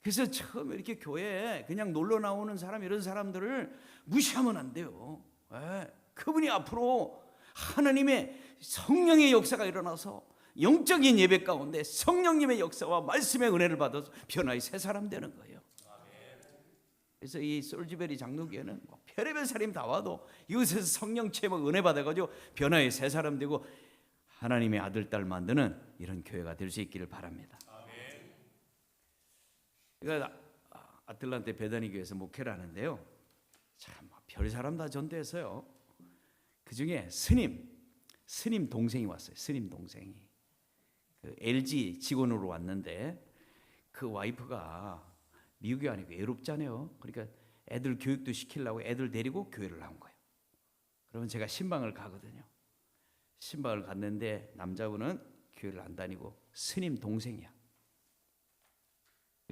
그래서 처음에 이렇게 교회에 그냥 놀러 나오는 사람, 이런 사람들을 무시하면 안 돼요. 예. 그분이 앞으로 하나님의 성령의 역사가 일어나서 영적인 예배 가운데 성령님의 역사와 말씀의 은혜를 받아서 변화의 새 사람 되는 거예요. 그래서 이 솔즈베리 장로교회는 뭐 별의별 사람이 다 와도 이곳에서 성령 체험 은혜 받아가지고 변화의 새 사람 되고 하나님의 아들 딸 만드는 이런 교회가 될 수 있기를 바랍니다. 그러니까 아틀란테 베다니 교회에서 목회를 하는데요, 참 별 사람 다 전도했어요. 그 중에 스님 동생이 왔어요. 스님 동생이 그 LG 직원으로 왔는데 그 와이프가 미국이 아니고 외롭잖아요. 그러니까 애들 교육도 시키려고 애들 데리고 교회를 나온 거예요. 그러면 제가 신방을 가거든요. 신방을 갔는데 남자분은 교회를 안 다니고 스님 동생이야.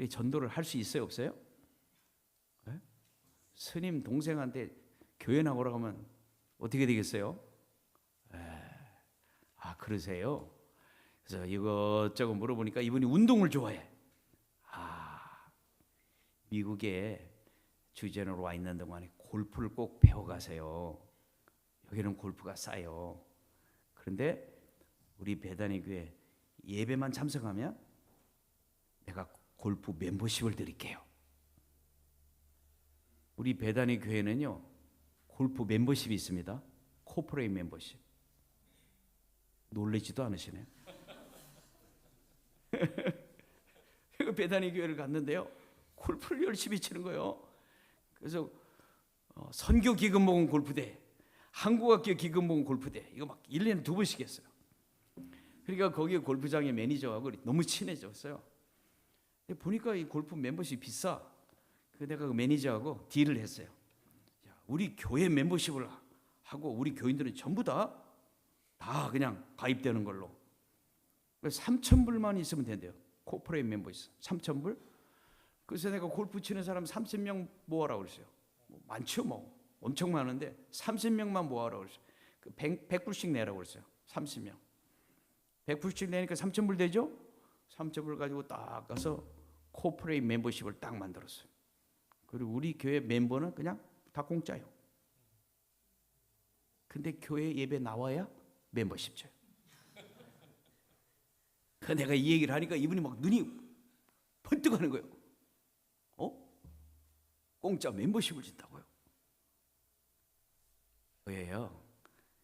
전도를 할 수 있어요, 없어요? 네? 스님 동생한테 교회 나오라고 하면 어떻게 되겠어요? 그러세요? 그래서 이것저것 물어보니까 이분이 운동을 좋아해. 미국에 주재원으로 와 있는 동안에 골프를 꼭 배워가세요. 여기는 골프가 싸요. 그런데 우리 베다니 교회 예배만 참석하면 내가 골프 멤버십을 드릴게요. 우리 베다니 교회는요, 골프 멤버십이 있습니다. 코퍼레이트 멤버십. 놀라지도 않으시네요. 베다니 교회를 갔는데요, 골프를 열심히 치는 거예요. 그래서 선교 기금 모금 골프대, 한국학교 기금 모금 골프대, 이거 막 1년에 2번씩 했어요. 그러니까 거기 골프장의 매니저하고 너무 친해졌어요. 근데 보니까 이 골프 멤버십 비싸. 그래서 내가 그 매니저하고 딜을 했어요. 우리 교회 멤버십을 하고 우리 교인들은 전부 다 그냥 가입되는 걸로. 3,000불만 있으면 된대요. 코퍼레이트 멤버십 3,000불. 그래서 내가 골프 치는 사람 30명 모아라고 그랬어요. 많죠, 뭐 엄청 많은데 30명만 모아라고 그랬어요. 100불씩 내라고 그랬어요. 30명 100불씩 내니까 3,000불 되죠. 3,000불 가지고 딱 가서 코퍼레이트 멤버십을 딱 만들었어요. 그리고 우리 교회 멤버는 그냥 다 공짜예요. 근데 교회 예배 나와야 멤버십 줘요. 그 내가 이 얘기를 하니까 이분이 막 눈이 번뜩하는 거예요. 공짜 멤버십을 준다고요? 교회요.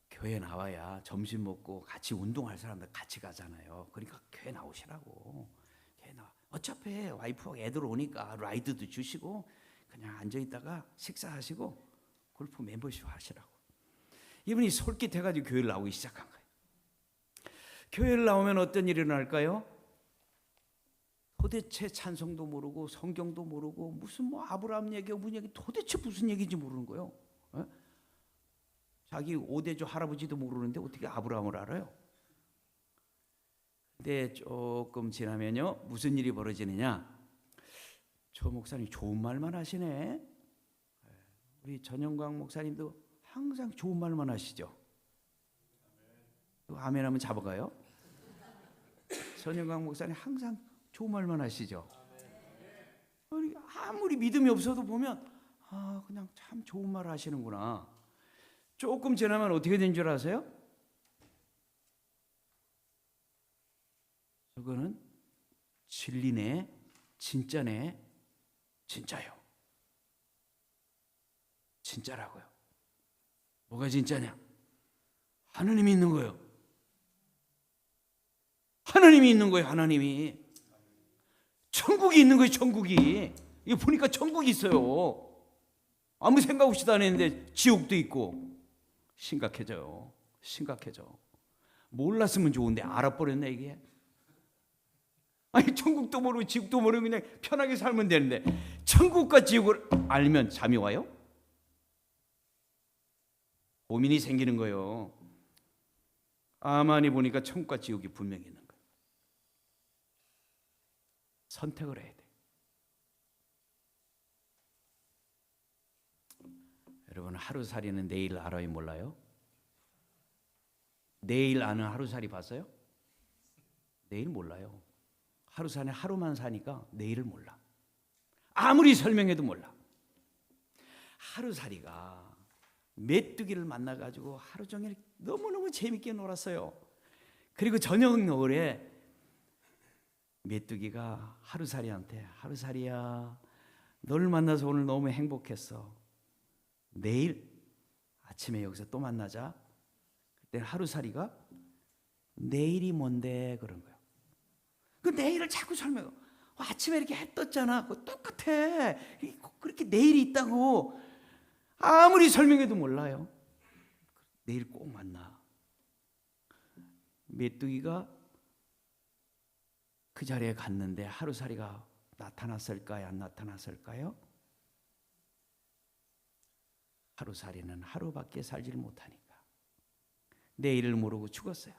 교회 나와야 점심 먹고 같이 운동할 사람들 같이 가잖아요. 그러니까 교회 나오시라고. 교회 나와. 어차피 와이프하고 애들 오니까 라이드도 주시고 그냥 앉아 있다가 식사하시고 골프 멤버십 하시라고. 이분이 솔깃해가지고 교회를 나오기 시작한 거예요. 교회를 나오면 어떤 일이 일어날까요? 도대체 찬송도 모르고 성경도 모르고 무슨 뭐 아브라함 얘기고 무슨 얘기, 도대체 무슨 얘기인지 모르는 거예요. 자기 5대조 할아버지도 모르는데 어떻게 아브라함을 알아요? 근데 조금 지나면요, 무슨 일이 벌어지느냐? 저 목사님 좋은 말만 하시네. 우리 전영광 목사님도 항상 좋은 말만 하시죠. 아멘 하면 잡아가요. 전영광 목사님 항상 좋은 말만 하시죠. 아무리 믿음이 없어도 보면 그냥 참 좋은 말 하시는구나. 조금 지나면 어떻게 된 줄 아세요? 저거는 진리네, 진짜네, 진짜요. 진짜라고요. 뭐가 진짜냐? 하나님이 있는 거예요. 하나님이 있는 거예요. 하나님이. 천국이 있는 거예요. 천국이. 이거 보니까 천국이 있어요. 아무 생각 없이도 안 했는데 지옥도 있고. 심각해져요. 심각해져. 몰랐으면 좋은데 알아버렸네 이게. 아니 천국도 모르고 지옥도 모르고 그냥 편하게 살면 되는데 천국과 지옥을 알면 잠이 와요? 고민이 생기는 거예요. 가만히 보니까 천국과 지옥이 분명히 있는 거예요. 선택을 해야 돼. 여러분 하루살이는 내일 알아요, 몰라요? 내일 아는 하루살이 봤어요? 내일 몰라요. 하루살이 하루만 사니까 내일을 몰라. 아무리 설명해도 몰라. 하루살이가 메뚜기를 만나가지고 하루 종일 너무너무 재밌게 놀았어요. 그리고 저녁 노을에 메뚜기가 하루살이한테, 하루살이야, 너를 만나서 오늘 너무 행복했어. 내일 아침에 여기서 또 만나자. 그때 하루살이가 내일이 뭔데 그런 거예요. 그 내일을 자꾸 설명해. 아침에 이렇게 해 떴잖아. 그거 똑같아. 그렇게 내일이 있다고. 아무리 설명해도 몰라요. 내일 꼭 만나. 메뚜기가 그 자리에 갔는데 하루살이가 나타났을까요? 안 나타났을까요? 하루살이는 하루밖에 살지를 못하니까 내일을 모르고 죽었어요.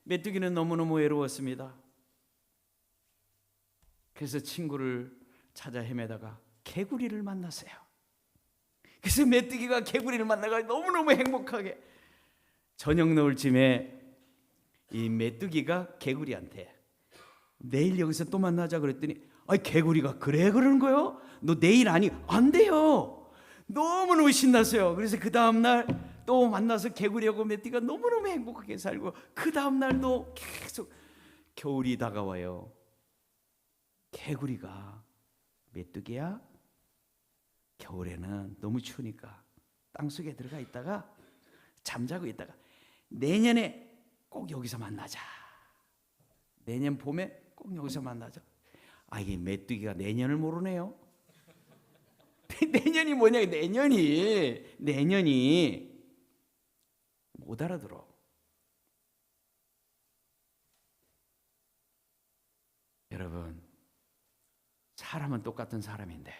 메뚜기는 너무너무 외로웠습니다. 그래서 친구를 찾아 헤매다가 개구리를 만났어요. 그래서 메뚜기가 개구리를 만나가 너무너무 행복하게 저녁 노을쯤에 이 메뚜기가 개구리한테 내일 여기서 또 만나자 그랬더니 개구리가 그래 그러는 거요? 너 내일 아니? 안 돼요. 너무너무 신났어요. 그래서 그 다음날 또 만나서 개구리하고 메뚜기가 너무너무 행복하게 살고 그 다음날도 계속 겨울이 다가와요. 개구리가 메뚜기야 겨울에는 너무 추우니까 땅속에 들어가 있다가 잠자고 있다가 내년에 꼭 여기서 만나자. 내년 봄에 꼭 여기서 만나자. 이게 메뚜기가 내년을 모르네요. 내년이 뭐냐? 내년이 못 알아들어. 여러분, 사람은 똑같은 사람인데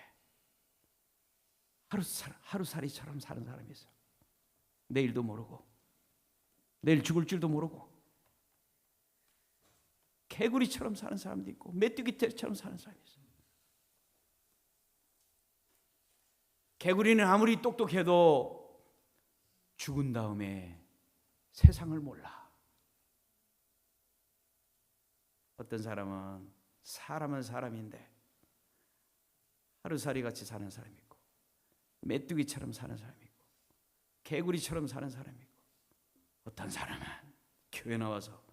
하루살이처럼 사는 사람이 있어요. 내일도 모르고 내일 죽을 줄도 모르고 개구리처럼 사는 사람도 있고 메뚜기처럼 사는 사람이 있어요. 개구리는 아무리 똑똑해도 죽은 다음에 세상을 몰라. 어떤 사람은 사람인데 하루살이 같이 사는 사람이 있고 메뚜기처럼 사는 사람이 있고 개구리처럼 사는 사람이 있고 어떤 사람은 교회 나와서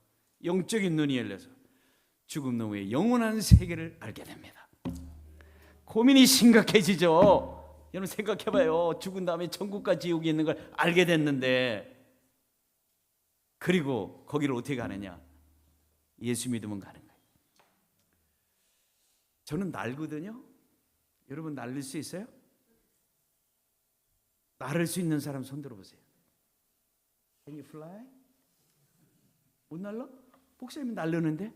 영적인 눈이 열려서 죽음 너머의 영원한 세계를 알게 됩니다. 고민이 심각해지죠. 여러분 생각해봐요. 죽은 다음에 천국과 지옥이 있는 걸 알게 됐는데 그리고 거기를 어떻게 가느냐? 예수 믿으면 가는 거예요. 저는 날거든요. 여러분 날릴 수 있어요? 날을 수 있는 사람 손 들어보세요. Can you fly? 못 날라? 목사님 날르는데?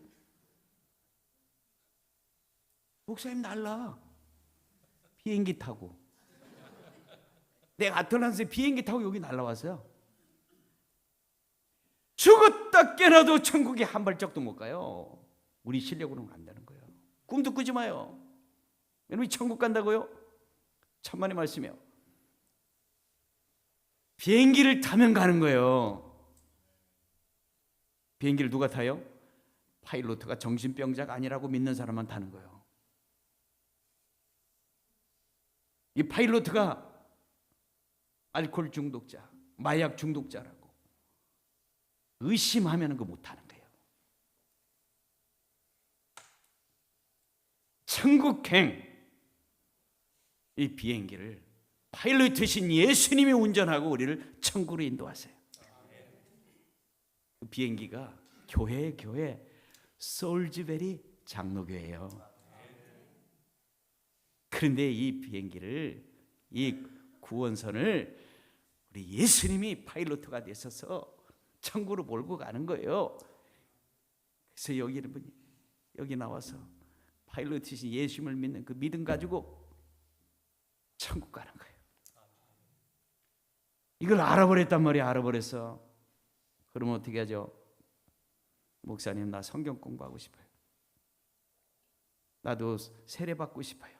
목사님 날라. 비행기 타고. 내가 아틀란티스에 비행기 타고 여기 날라왔어요. 죽었다 깨나도 천국에 한 발짝도 못 가요. 우리 실력으로는 안 되는 거예요. 꿈도 꾸지 마요. 여러분이 천국 간다고요? 천만의 말씀이요. 비행기를 타면 가는 거예요. 비행기를 누가 타요? 파일로트가 정신병자가 아니라고 믿는 사람만 타는 거예요. 이 파일로트가 알코올 중독자, 마약 중독자라고 의심하면 그거 못 타는 거예요. 천국행 이 비행기를 파일로트신 예수님이 운전하고 우리를 천국으로 인도하세요. 그 비행기가 교회 소울즈베리 장로교회예요. 그런데 이 비행기를 이 구원선을 우리 예수님이 파일로트가 되셔서 천국으로 몰고 가는 거예요. 그래서 여기 나와서 파일로트신 예수님을 믿는 그 믿음 가지고 천국 가는 거예요. 이걸 알아버렸단 말이야. 알아버렸어. 그러면 어떻게 하죠? 목사님 나 성경 공부하고 싶어요. 나도 세례 받고 싶어요.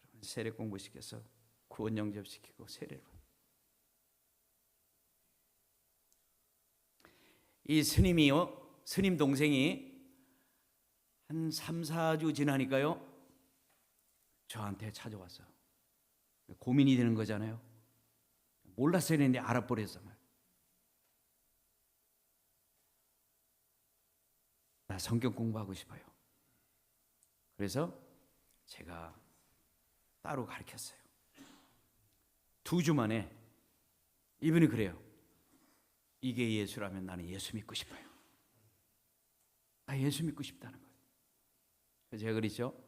그러면 세례 공부시켜서 구원 영접시키고 세례를 받아요. 이 스님 동생이 한 3, 4주 지나니까요 저한테 찾아와서 고민이 되는 거잖아요. 몰랐어야 했는데 알아버려서 나 성경 공부하고 싶어요. 그래서 제가 따로 가르쳤어요. 2주 만에 이분이 그래요. 이게 예수라면 나는 예수 믿고 싶어요. 나 예수 믿고 싶다는 거예요. 그래서 제가 그랬죠.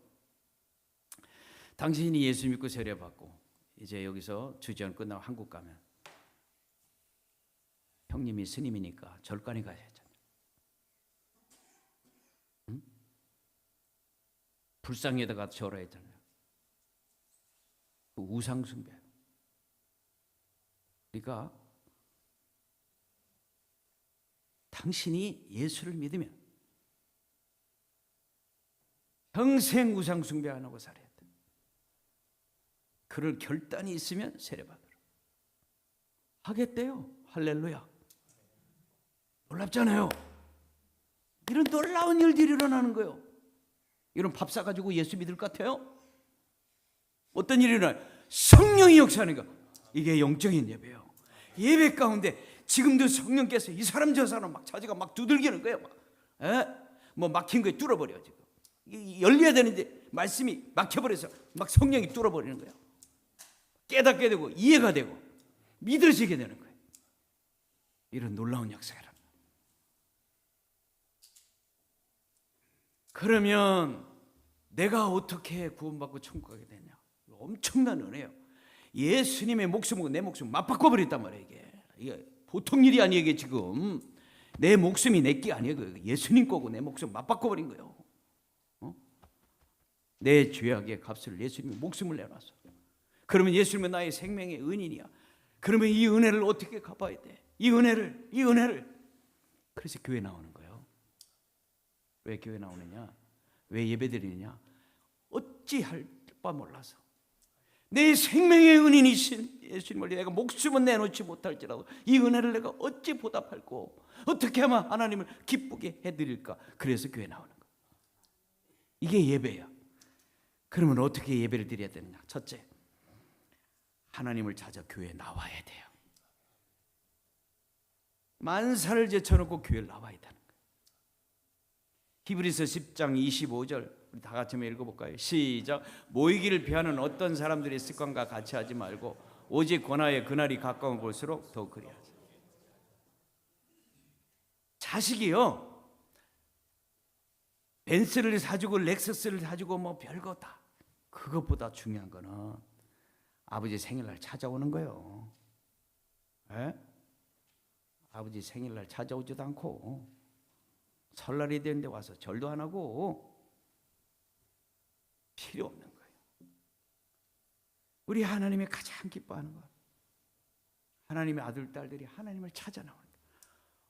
당신이 예수 믿고 세례받고 이제 여기서 주전 끝나고 한국 가면 형님이 스님이니까 절간에 가야 했잖아요. 응? 불상에다가 절해야 했잖아요. 그 우상 숭배. 그러니까 당신이 예수를 믿으면 평생 우상 숭배 안 하고 살아야 돼. 그럴 결단이 있으면 세례받으라. 하겠대요. 할렐루야. 놀랍잖아요. 이런 놀라운 일들이 일어나는 거예요. 이런 밥 사가지고 예수 믿을 것 같아요? 어떤 일이 일어나요? 성령이 역사하는 거. 이게 영적인 예배예요. 예배 가운데 지금도 성령께서 이 사람 저 사람 막 자기가 막 두들기는 거예요. 뭐 막힌 거에 뚫어버려 지금. 열려야 되는데 말씀이 막혀버려서 막 성령이 뚫어버리는 거예요. 깨닫게 되고 이해가 되고 믿어지게 되는 거예요. 이런 놀라운 역사랍니다. 그러면 내가 어떻게 구원받고 천국 가게 되냐? 엄청난 은혜예요. 예수님의 목숨하고 내 목숨 맞바꿔 버렸단 말이에요. 이게 보통 일이 아니에요. 이게 지금 내 목숨이 내 게 아니에요. 예수님 거고 내 목숨 맞바꿔 버린 거예요. 내 죄악의 값을 예수님이 목숨을 내놨어. 그러면 예수님은 나의 생명의 은인이야. 그러면 이 은혜를 어떻게 갚아야 돼? 이 은혜를. 그래서 교회 나오는 거예요. 왜 교회 나오느냐? 왜 예배드리느냐? 어찌할 바 몰라서 내 생명의 은인이신 예수님을 내가 목숨은 내놓지 못할지라도 이 은혜를 내가 어찌 보답할고 어떻게 하면 하나님을 기쁘게 해드릴까? 그래서 교회 나오는 거예요. 이게 예배야. 그러면 어떻게 예배를 드려야 되느냐? 첫째, 하나님을 찾아 교회에 나와야 돼요. 만사를 제쳐놓고 교회를 나와야 되는 거예요. 히브리서 10장 25절 우리 다 같이 한번 읽어볼까요? 시작. 모이기를 피하는 어떤 사람들의 습관과 같이 하지 말고 오직 권하의 그날이 가까운 볼수록 더 그리하자. 자식이요, 벤츠를 사주고 렉서스를 사주고 뭐 별거 다, 그것보다 중요한 거는 아버지 생일날 찾아오는 거예요. 에? 아버지 생일날 찾아오지도 않고 설날이 되는데 와서 절도 안 하고 필요 없는 거예요. 우리 하나님이 가장 기뻐하는 것, 하나님의 아들 딸들이 하나님을 찾아 나오는 거예요.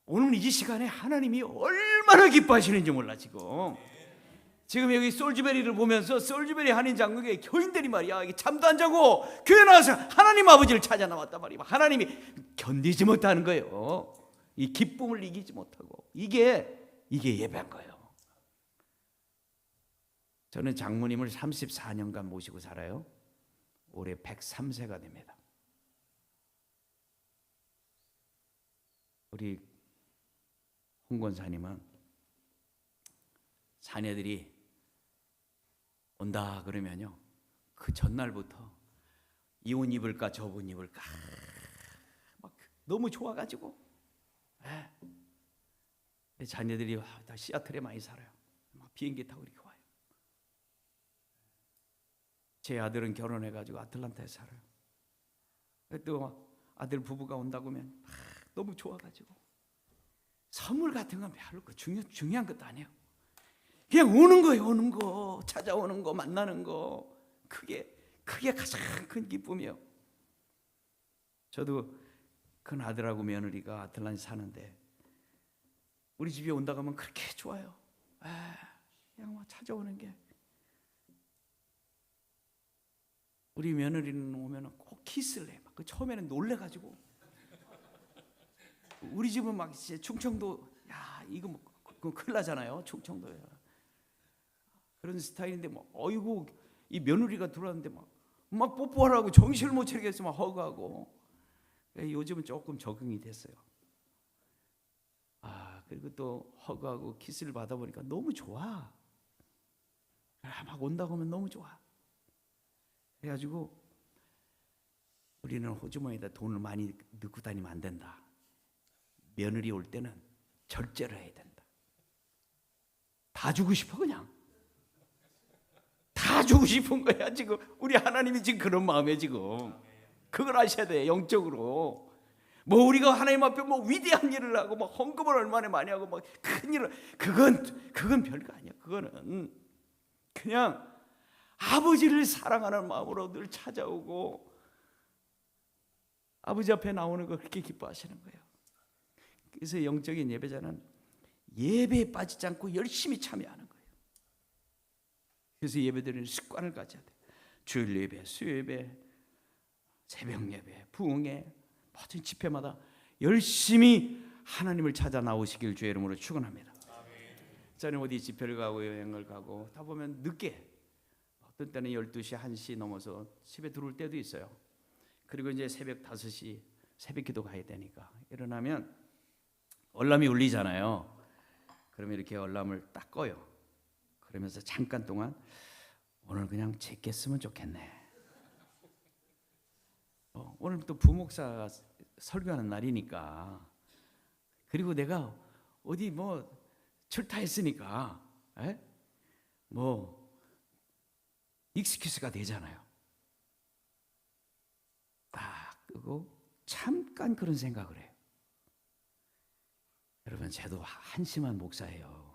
오늘 이 시간에 하나님이 얼마나 기뻐하시는지 몰라. 지금 여기 솔즈베리를 보면서 솔즈베리 한인 장로교회 교인들이 말이야, 잠도 안 자고 교회 나와서 하나님 아버지를 찾아 나왔단 말이야. 하나님이 견디지 못하는 거예요. 이 기쁨을 이기지 못하고 이게 예배한 거예요. 저는 장모님을 34년간 모시고 살아요. 올해 103세가 됩니다. 우리 홍 권사님은 자녀들이 온다 그러면요, 그 전날부터 이 옷 입을까 저 옷 입을까 막 너무 좋아가지고, 자녀들이 다 시애틀에 많이 살아요. 막 비행기 타고 이렇게 와요. 제 아들은 결혼해가지고 아틀란타에 살아요. 또 아들 부부가 온다고 하면 너무 좋아가지고 선물 같은 건 별로 중요한 것도 아니에요. 그냥 오는 거예요. 오는 거, 찾아오는 거, 만나는 거, 그게 가장 큰 기쁨이에요. 저도 큰 아들하고 며느리가 아틀란타에 사는데 우리 집에 온다 가면 그렇게 좋아요. 그냥 막 찾아오는 게. 우리 며느리는 오면 꼭 키스를 해. 그 처음에는 놀래가지고. 우리 집은 막 충청도, 이거 뭐 큰일 나잖아요. 충청도에 그런 스타일인데 뭐 어이구 이 며느리가 들어왔는데 막 뽀뽀하라고 정신을 못 차리겠어. 막 허그하고. 요즘은 조금 적응이 됐어요. 그리고 또 허그하고 키스를 받아보니까 너무 좋아. 막 온다고 하면 너무 좋아. 그래가지고 우리는 호주머니에다 돈을 많이 넣고 다니면 안 된다. 며느리 올 때는 절제를 해야 된다. 다 주고 싶어 그냥. 다 주고 싶은 거야 지금. 우리 하나님이 지금 그런 마음에 지금. 그걸 아셔야 돼. 영적으로. 뭐 우리가 하나님 앞에 뭐 위대한 일을 하고 막 헌금을 얼마나 많이 하고 막 큰 일을, 그건 별거 아니야. 그거는 그냥 아버지를 사랑하는 마음으로 늘 찾아오고 아버지 앞에 나오는 거 그렇게 기뻐하시는 거예요. 그래서 영적인 예배자는 예배에 빠지지 않고 열심히 참여하는 거예요. 그래서 예배드리는 습관을 가져야 돼요. 주일 예배, 수요 예배, 새벽 예배, 부흥회, 모든 집회마다 열심히 하나님을 찾아 나오시길 주의 이름으로 축원합니다. 저는 어디 집회를 가고 여행을 가고 다 보면 늦게, 어떤 때는 12시, 1시 넘어서 집에 들어올 때도 있어요. 그리고 이제 새벽 5시 새벽 기도 가야 되니까 일어나면 얼람이 울리잖아요. 그러면 이렇게 얼람을 딱 꺼요. 그러면서 잠깐 동안 오늘 그냥 제꼈으면 좋겠네. 오늘 또 부목사가 설교하는 날이니까, 그리고 내가 어디 뭐 출타했으니까 뭐 익스큐스가 되잖아요. 딱 끄고 잠깐 그런 생각을 해요. 여러분, 저도 한심한 목사예요.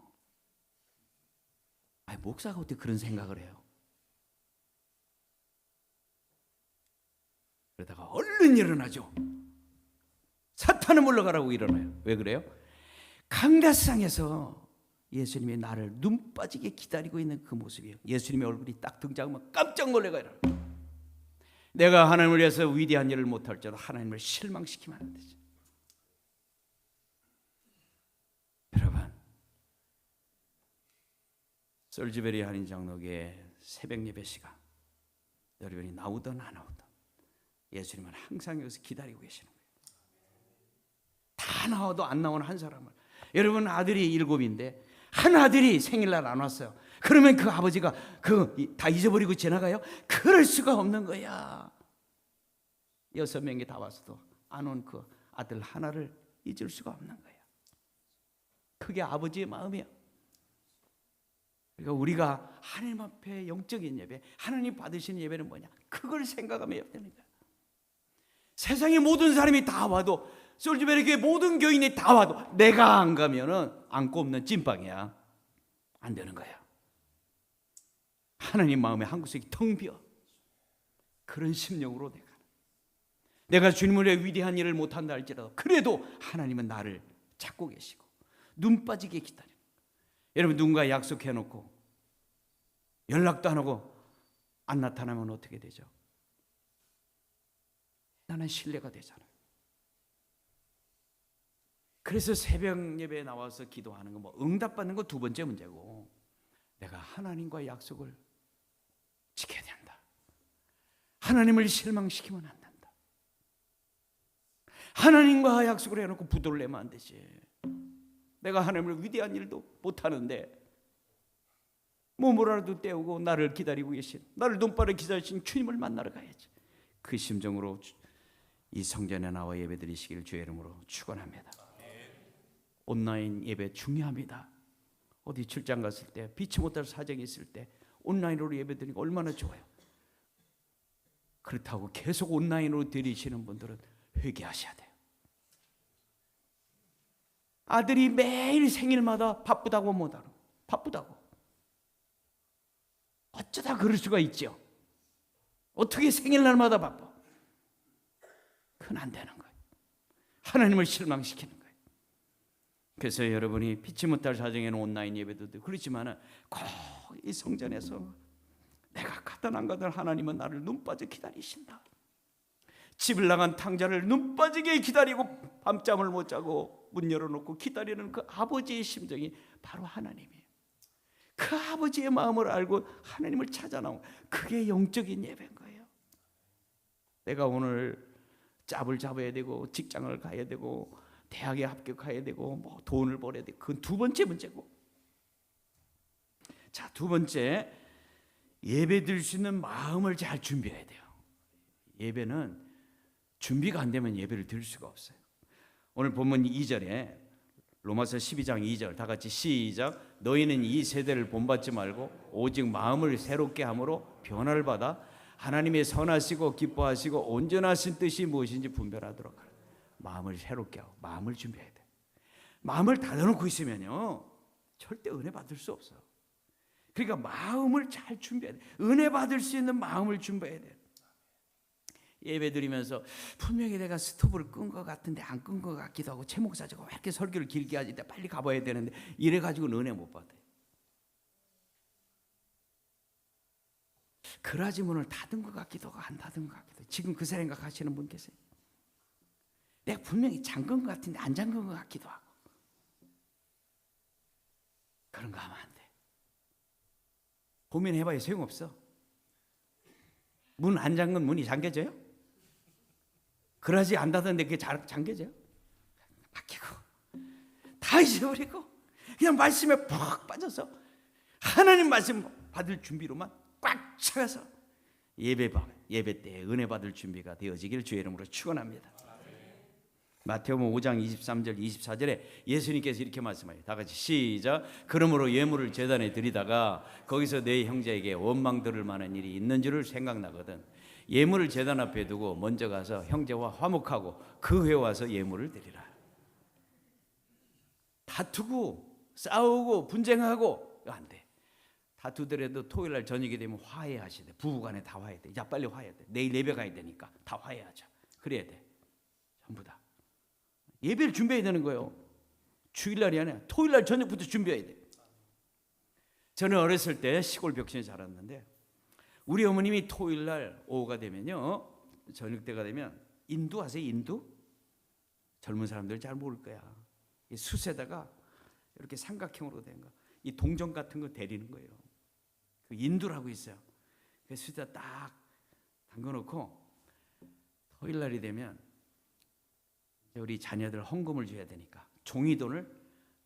목사가 어떻게 그런 생각을 해요? 그러다가 얼른 일어나죠. 사탄은 물러가라고 일어나요. 왜 그래요? 강가상에서 예수님이 나를 눈 빠지게 기다리고 있는 그 모습이에요. 예수님의 얼굴이 딱 등장하면 깜짝 놀래가 일어나요. 내가 하나님을 위해서 위대한 일을 못할 줄 하나님을 실망시키면 안 되죠. 여러분, 솔즈베리 한인 장로교회 새벽 예배 시간, 여러분이 나오든 안 나오든 예수님은 항상 여기서 기다리고 계시는 거예요. 다 나와도 안 나오는 한 사람을. 여러분, 아들이 7인데 한 아들이 생일날 안 왔어요. 그러면 그 아버지가 다 잊어버리고 지나가요? 그럴 수가 없는 거야. 6명이 다 왔어도 안 온 그 아들 하나를 잊을 수가 없는 거야. 그게 아버지의 마음이야. 그러니까 우리가 하나님 앞에 영적인 예배, 하나님 받으시는 예배는 뭐냐? 그걸 생각하면 해야 되는 거야. 세상의 모든 사람이 다 와도, 솔즈베리 교회 모든 교인이 다 와도 내가 안 가면은 안고 없는 찐빵이야. 안 되는 거야. 하나님 마음에 한 구석이 텅 비어. 그런 심령으로 내가 주님을 위해 위대한 일을 못한다 할지라도 그래도 하나님은 나를 찾고 계시고 눈 빠지게 기다려. 여러분, 누군가 약속해놓고 연락도 안 하고 안 나타나면 어떻게 되죠? 나는 신뢰가 되잖아요. 그래서 새벽 예배에 나와서 기도하는 거, 뭐 응답받는 거 두 번째 문제고, 내가 하나님과의 약속을 지켜야 된다. 하나님을 실망시키면 안 된다. 하나님과 약속을 해놓고 부도를 내면 안 되지. 내가 하나님을 위대한 일도 못하는데 뭐라도 때우고 나를 기다리고 계신, 나를 눈바라게 기다리신 주님을 만나러 가야지. 그 심정으로 이 성전에 나와 예배 드리시길 주의 이름으로 축원합니다. 온라인 예배 중요합니다. 어디 출장 갔을 때, 피치 못할 사정이 있을 때 온라인으로 예배 드리는 거 얼마나 좋아요. 그렇다고 계속 온라인으로 드리시는 분들은 회개하셔야 돼요. 아들이 매일 생일마다 바쁘다고 못하고, 바쁘다고 어쩌다 그럴 수가 있죠. 어떻게 생일날마다 바빠? 그건 안 되는 거예요. 하나님을 실망시키는 거예요. 그래서 여러분이 피치 못할 사정에는 온라인 예배도 되고 그렇지만 꼭 이 성전에서 내가 가든 안 가든 하나님은 나를 눈 빠져 기다리신다. 집을 나간 탕자를 눈 빠지게 기다리고 밤잠을 못 자고 문 열어놓고 기다리는 그 아버지의 심정이 바로 하나님이에요. 그 아버지의 마음을 알고 하나님을 찾아 나온, 그게 영적인 예배인 거예요. 내가 오늘 짭을 잡아야 되고 직장을 가야 되고 대학에 합격해야 되고 뭐 돈을 벌어야 되고, 그건 두 번째 문제고. 자, 두 번째, 예배 드릴 수 있는 마음을 잘 준비해야 돼요. 예배는 준비가 안 되면 예배를 드릴 수가 없어요. 오늘 본문 2절에 로마서 12장 2절 다 같이 시작. 너희는 이 세대를 본받지 말고 오직 마음을 새롭게 함으로 변화를 받아 하나님의 선하시고 기뻐하시고 온전하신 뜻이 무엇인지 분별하도록 하라. 마음을 새롭게 하고 마음을 준비해야 돼. 마음을 닫아놓고 있으면요 절대 은혜 받을 수 없어. 그러니까 마음을 잘 준비해야 돼. 은혜 받을 수 있는 마음을 준비해야 돼. 예배 드리면서 분명히 내가 스톱을 끈 것 같은데 안 끈 것 같기도 하고, 최 목사가 왜 이렇게 설교를 길게 하지, 빨리 가봐야 되는데, 이래가지고는 은혜 못 받아요. 그라지 문을 닫은 것 같기도 하고 안 닫은 것 같기도 하고. 지금 그 생각하시는 분 계세요? 내가 분명히 잠근 것 같은데 안 잠근 것 같기도 하고. 그런 거 하면 안 돼. 고민해봐야 소용없어. 문 안 잠근 문이 잠겨져요? 그러지 안 닫았는데 그게 잠겨져요? 바뀌고 다 잊어버리고 그냥 말씀에 푹 빠져서 하나님 말씀 받을 준비로만 꽉 차서 예배 때 은혜 받을 준비가 되어지기를 주의 이름으로 축원합니다. 마태복음 5장 23절 24절에 예수님께서 이렇게 말씀하세요. 다 같이 시작. 그러므로 예물을 제단에 드리다가 거기서 내 형제에게 원망 들을 만한 일이 있는 줄을 생각나거든 예물을 제단 앞에 두고 먼저 가서 형제와 화목하고 그 후에 와서 예물을 드리라. 다투고 싸우고 분쟁하고 안 돼. 다투더라도 토요일날 저녁이 되면 화해하시대. 부부간에 다 화해돼. 야 빨리 화해해야 돼. 내일 예배 가야 되니까 다 화해하자. 그래야 돼. 전부 다 예배를 준비해야 되는 거예요. 주일날이 아니라 토요일날 저녁부터 준비해야 돼. 저는 어렸을 때 시골 벽신에 자랐는데 우리 어머님이 토요일날 오후가 되면요, 저녁 때가 되면 인두 아세요? 인두? 젊은 사람들 잘 모를 거야. 이 숯에다가 이렇게 삼각형으로 된 거, 이 동전 같은 거 데리는 거예요. 그 인두라고 있어요. 그 숯에다 딱 담궈놓고 토요일날이 되면 우리 자녀들 헌금을 줘야 되니까 종이돈을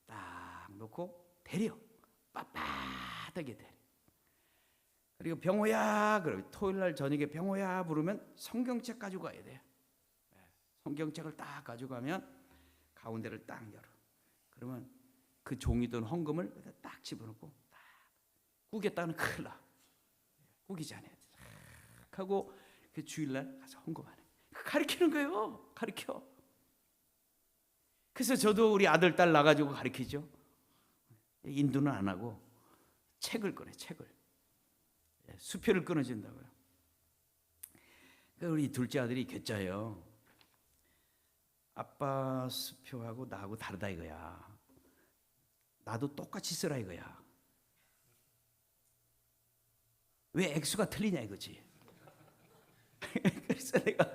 딱 놓고 데려. 빳빳하게 데려. 그리고 병호야, 그러면 토요일날 저녁에 병호야 부르면 성경책 가지고 가야 돼요. 성경책을 딱 가지고 가면 가운데를 딱 열어. 그러면 그 종이돈 헌금을 딱 집어넣고 딱 꾸겼다가는 큰일 나. 꾸기지 않아야 돼. 하고 그 주일날 가서 헌금하네. 가르치는 거예요. 가르쳐. 그래서 저도 우리 아들 딸 나가지고 가르치죠. 인도는 안 하고 책을 꺼내. 책을. 수표를 끊어준다고요. 우리 둘째 아들이 괴짜예요. 아빠 수표하고 나하고 다르다 이거야. 나도 똑같이 쓰라 이거야. 왜 액수가 틀리냐 이거지. 그래서 내가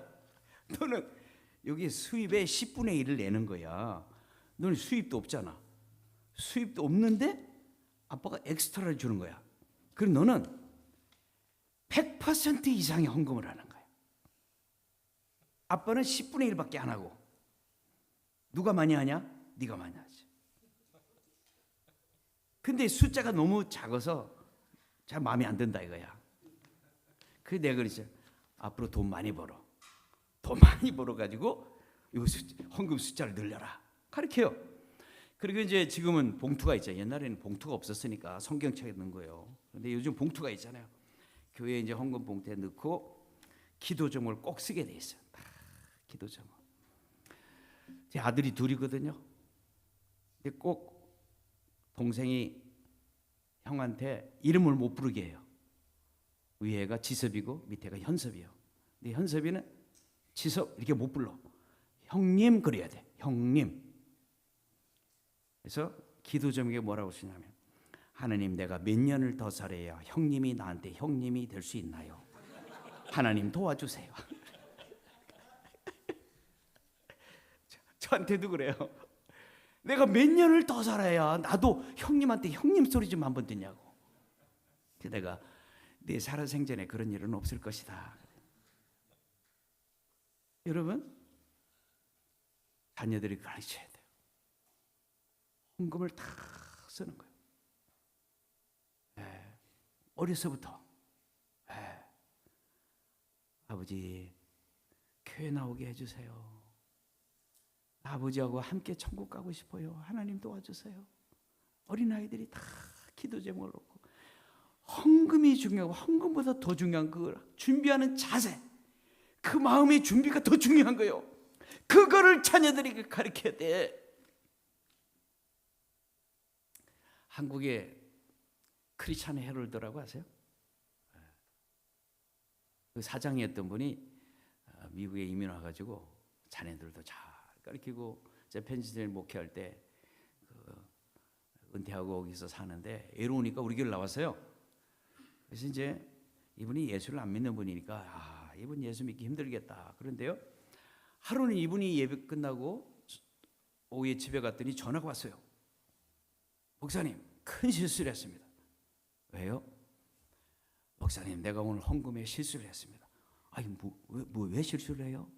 너는 여기 수입의 10분의 1을 내는 거야. 너는 수입도 없잖아. 수입도 없는데 아빠가 엑스트라를 주는 거야. 그럼 너는 100% 이상의 헌금을 하는 거야. 아빠는 10분의 1밖에 안 하고. 누가 많이 하냐? 네가 많이 하지. 근데 숫자가 너무 작아서 잘 마음에 안 든다 이거야. 그래서 내가 그랬어요. 앞으로 돈 많이 벌어. 돈 많이 벌어가지고 이거 헌금 숫자를 늘려라. 가르쳐요. 그리고 이제 지금은 봉투가 있잖아요. 옛날에는 봉투가 없었으니까 성경책에 넣은 거예요. 근데 요즘 봉투가 있잖아요. 교회에 이제 헌금 봉투에 넣고 기도점을 꼭 쓰게 돼 있어요. 기도점을. 제 아들이 둘이거든요. 근데 꼭 동생이 형한테 이름을 못 부르게 해요. 위에가 지섭이고 밑에가 현섭이요. 근데 현섭이는 지섭 이렇게 못 불러. 형님 그래야 돼. 형님. 그래서 기도점에 뭐라고 쓰냐면 하나님 내가 몇 년을 더 살아야 형님이 나한테 형님이 될 수 있나요? 하나님 도와주세요. 저한테도 그래요. 내가 몇 년을 더 살아야 나도 형님한테 형님 소리 좀 한번 듣냐고. 내가 내 살아생전에 그런 일은 없을 것이다. 여러분, 자녀들이 가르쳐야 돼요. 헌금을 다 쓰는 거예요. 어려서부터. 아버지, 교회 나오게 해주세요. 아버지하고 함께 천국 가고 싶어요. 하나님 도와주세요. 어린아이들이 다 기도 제목을 놓고, 헌금이 중요하고 헌금보다 더 중요한 그 준비하는 자세, 그 마음의 준비가 더 중요한 거예요. 그거를 자녀들에게 가르쳐야 돼. 한국에 크리스찬 헤럴드라고 아세요? 그 사장이었던 분이 미국에 이민 와가지고 자녀들도 잘 가르치고, 제 펜시딜베니아 목회할 때 은퇴하고 거기서 사는데 애로우니까 우리 교회를 나왔어요. 그래서 이제 이분이 예수를 안 믿는 분이니까 이분 예수 믿기 힘들겠다. 그런데요, 하루는 이분이 예배 끝나고 오후에 집에 갔더니 전화가 왔어요. 목사님, 큰 실수를 했습니다. 왜요? 목사님, 내가 오늘 헌금에 실수를 했습니다. 아니, 왜 실수를 해요?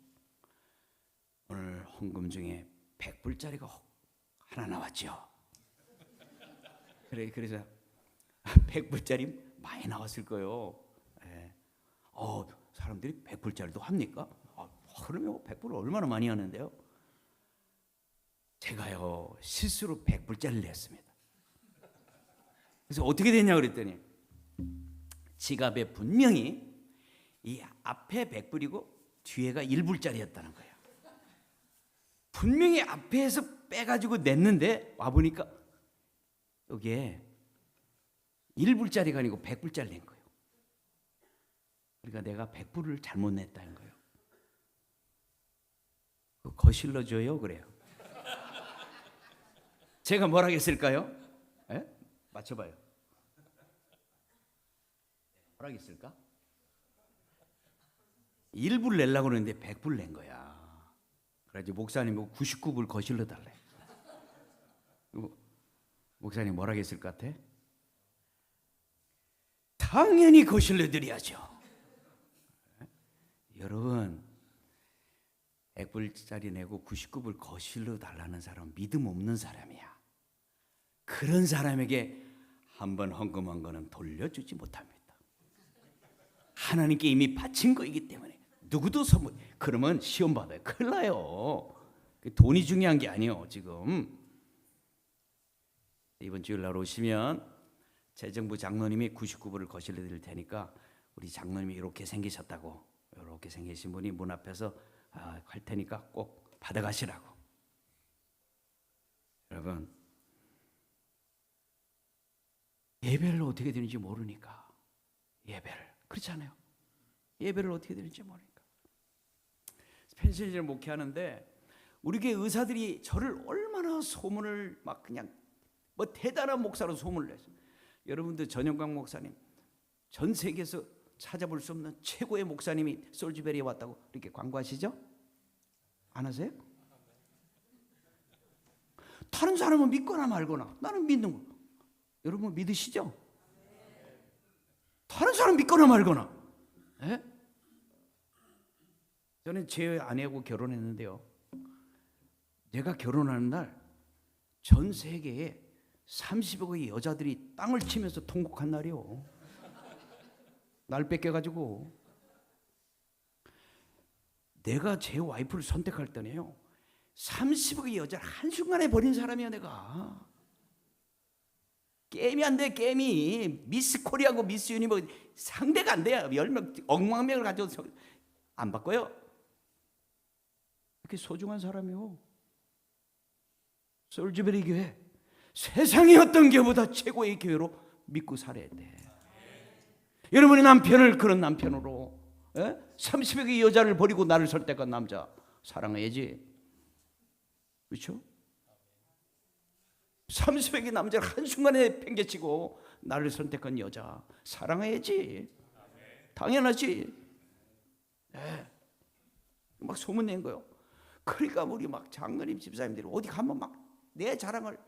오늘 헌금 중에 100불짜리가 하나 나왔죠. 그래서 100불짜리 많이 나왔을 거예요. 사람들이 100불짜리도 합니까? 그러면 100불을 얼마나 많이 하는데요? 제가요, 실수로 100불짜리를 냈습니다. 그래서 어떻게 됐냐 그랬더니 지갑에 분명히 이 앞에 100불이고 뒤에가 1불짜리였다는 거예요. 분명히 앞에서 빼가지고 냈는데 와보니까 여기에 1불짜리가 아니고 100불짜리 낸 거예요. 그러니까 내가 100불을 잘못 냈다는 거예요. 거실러 줘요 그래요. 제가 뭘 하겠을까요? 맞춰봐요. 뭘 하겠을까? 1불 내려고 그러는데 100불 낸 거야. 그래서 목사님 99불 거실러 달래. 목사님 뭘 하겠을 것 같아? 당연히 거실러 드려야죠. 여러분, 100불짜리 내고 99불 거실러 달라는 사람은 믿음 없는 사람이야. 그런 사람에게 한번 헌금한 거는 돌려주지 못합니다. 하나님께 이미 바친 거이기 때문에 누구도 선물, 그러면 시험 받아요. 큰일 나요. 돈이 중요한 게 아니에요. 지금 이번 주일날 오시면 재정부 장로님이 99불을 거실러 드릴 테니까 우리 장로님이 이렇게 생기셨다고, 이렇게 생기신 분이 문 앞에서 할 테니까 꼭 받아가시라고. 여러분, 예배를 어떻게 드리는지 모르니까, 예배를, 그렇지 않아요? 예배를 어떻게 드리는지 모르니까. 펜실베니아를 목회하는데 우리 교회 의사들이 저를 얼마나 소문을 막 그냥 대단한 목사로 소문을 냈어요. 여러분들 전영광 목사님, 전 세계에서 찾아볼 수 없는 최고의 목사님이 솔즈베리에 왔다고 이렇게 광고하시죠? 안 하세요? 다른 사람은 믿거나 말거나, 나는 믿는 거. 여러분 믿으시죠? 다른 사람 믿거나 말거나. 저는 제 아내하고 결혼했는데요, 내가 결혼하는 날 전 세계에 30억의 여자들이 땅을 치면서 통곡한 날이요. 날 뺏겨가지고. 내가 제 와이프를 선택할 때는요, 30억의 여자를 한순간에 버린 사람이야. 내가 게임이 안 돼. 게임이 미스 코리아고 미스 유니버스 상대가 안 돼요. 10명 억만 명을 가져서 안 바꿔요. 이렇게 소중한 사람이요. 솔즈베리 교회, 세상의 어떤 교회보다 최고의 교회로 믿고 살아야 돼. 여러분의 남편을 그런 남편으로, 30억의 여자를 버리고 나를 선택한 남자 사랑해야지. 그렇죠? 30억의 남자를 한순간에 팽개치고 나를 선택한 여자 사랑해야지. 당연하지. 막 소문낸 거요. 그러니까 우리 막 장로님 집사님들이 어디 가면 막 내 자랑을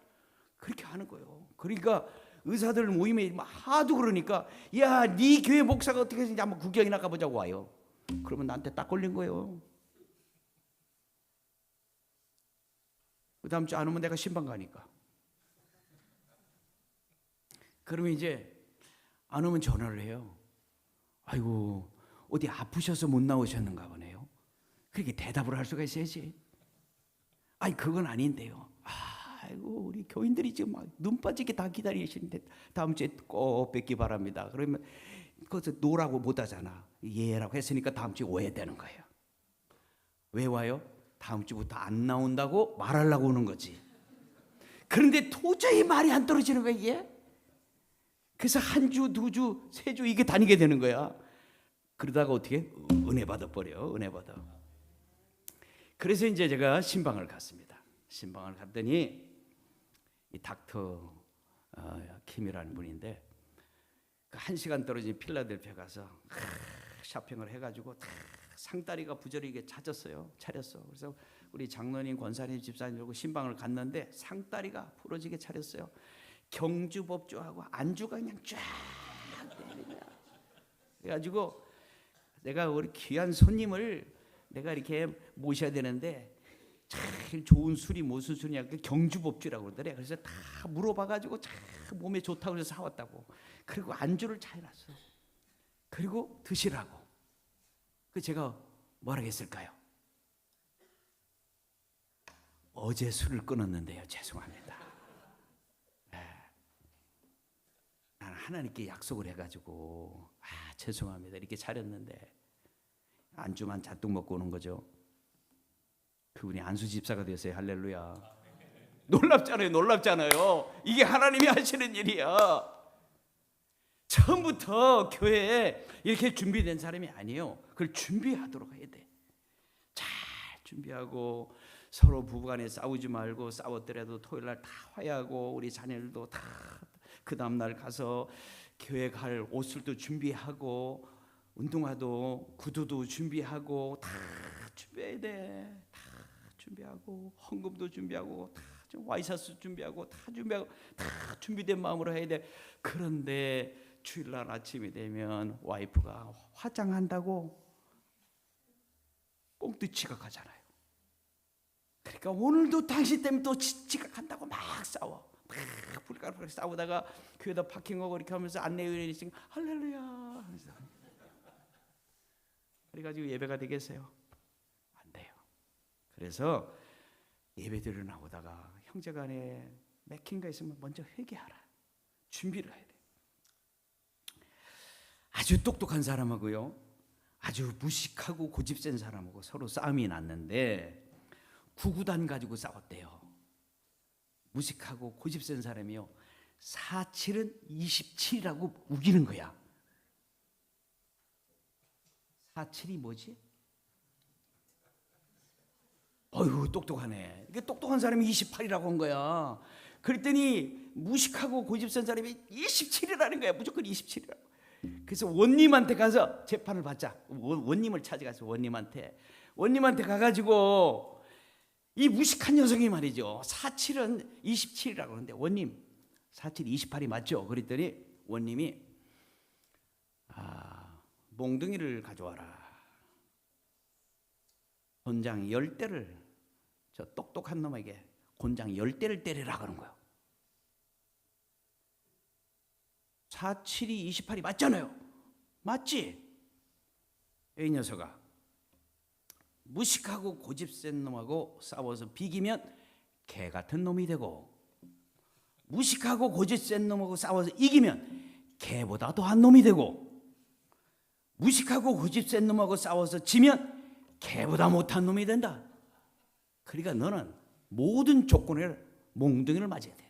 그렇게 하는 거예요. 그러니까 의사들 모임에 하도 그러니까 야, 네 교회 목사가 어떻게 했는지 한번 구경이나 가보자고 와요. 그러면 나한테 딱 걸린 거예요. 그 다음 주 안 오면 내가 신방 가니까. 그러면 이제 안 오면 전화를 해요. 아이고, 어디 아프셔서 못 나오셨는가 보네요. 그렇게 대답을 할 수가 있어야지. 아니, 그건 아닌데요. 아이고, 우리 교인들이 지금 막 눈 빠지게 다 기다리시는데 다음 주에 꼭 뵙기 바랍니다. 그러면 거기서 노라고 못 하잖아. 예라고 했으니까 다음 주에 오해되는 거예요. 왜 와요? 다음 주부터 안 나온다고 말하려고 오는 거지. 그런데 도저히 말이 안 떨어지는 거야, 이게. 그래서 한 주, 두 주, 세 주 이게 다니게 되는 거야. 그러다가 어떻게? 은혜 받아버려, 은혜 받아. 그래서 이제 제가 신방을 갔습니다. 신방을 갔더니 이 닥터 킴이라는 분인데 그 1시간 떨어진 필라델피아 가서 쇼핑을 해가지고 상다리가 부저리게 차렸어요. 그래서 우리 장로님, 권사님, 집사님 들고 신방을 갔는데 상다리가 부러지게 차렸어요. 경주법주하고 안주가 그냥 쫙 내리냐. 그래가지고 내가 우리 귀한 손님을 내가 이렇게 모셔야 되는데 제일 좋은 술이 무슨 술이냐, 경주법주라고 그러더래. 그래서 다 물어봐가지고 참 몸에 좋다고 해서 사왔다고. 그리고 안주를 잘 해놨어. 그리고 드시라고. 그 제가 뭐라고 했을까요? 어제 술을 끊었는데요, 죄송합니다. 나는 하나님께 약속을 해가지고 죄송합니다 이렇게 차렸는데 안주만 잔뜩 먹고 오는 거죠. 그분이 안수 집사가 됐어요. 할렐루야. 놀랍잖아요. 이게 하나님이 하시는 일이야. 처음부터 교회에 이렇게 준비된 사람이 아니에요. 그걸 준비하도록 해야 돼. 잘 준비하고 서로 부부간에 싸우지 말고, 싸웠더라도 토요일날 다 화해하고, 우리 자녀들도 다 그 다음날 가서 교회 갈 옷을도 준비하고, 운동화도 구두도 준비하고, 다 준비해야 돼. 다 준비하고, 헌금도 준비하고, 다 와이셔츠 준비하고, 다 준비된 마음으로 해야 돼. 그런데 주일날 아침이 되면 와이프가 화장한다고 꽁트 지각하잖아요. 그러니까 오늘도 당신 때문에 또 지각한다고 막 싸워. 막 불가불가 싸우다가 교회다 파킹하고 이렇게 하면서 안내위원이 있으니까 할렐루야 하면서. 그래가지고 예배가 되겠어요? 안 돼요. 그래서 예배드려 나오다가 형제간에 맥힌가 있으면 먼저 회개하라. 준비를 해야 돼. 아주 똑똑한 사람하고요, 아주 무식하고 고집센 사람하고 서로 싸움이 났는데 구구단 가지고 싸웠대요. 무식하고 고집센 사람이요, 47은 27이라고 우기는 거야. 47이 뭐지? 어휴, 똑똑하네. 이게 똑똑한 사람이 28이라고 한 거야. 그랬더니 무식하고 고집센 사람이 27이라는 거야. 무조건 27이라고. 그래서 원님한테 가서 재판을 받자. 원님을 찾아가서 원님한테 가가지고, 이 무식한 녀석이 말이죠, 47은 27이라고 하는데 원님 47, 28이 맞죠? 그랬더니 원님이 몽둥이를 가져와라. 곤장 10대를 저 똑똑한 놈에게 곤장 10대를 때리라 그런 거예요. 47이 28이 맞잖아요. 맞지? 이 녀석아, 무식하고 고집센 놈하고 싸워서 비기면 개 같은 놈이 되고, 무식하고 고집센 놈하고 싸워서 이기면 개보다 더한 놈이 되고, 무식하고 고집센 놈하고 싸워서 지면 개보다 못한 놈이 된다. 그러니까 너는 모든 조건에 몽둥이를 맞아야 돼.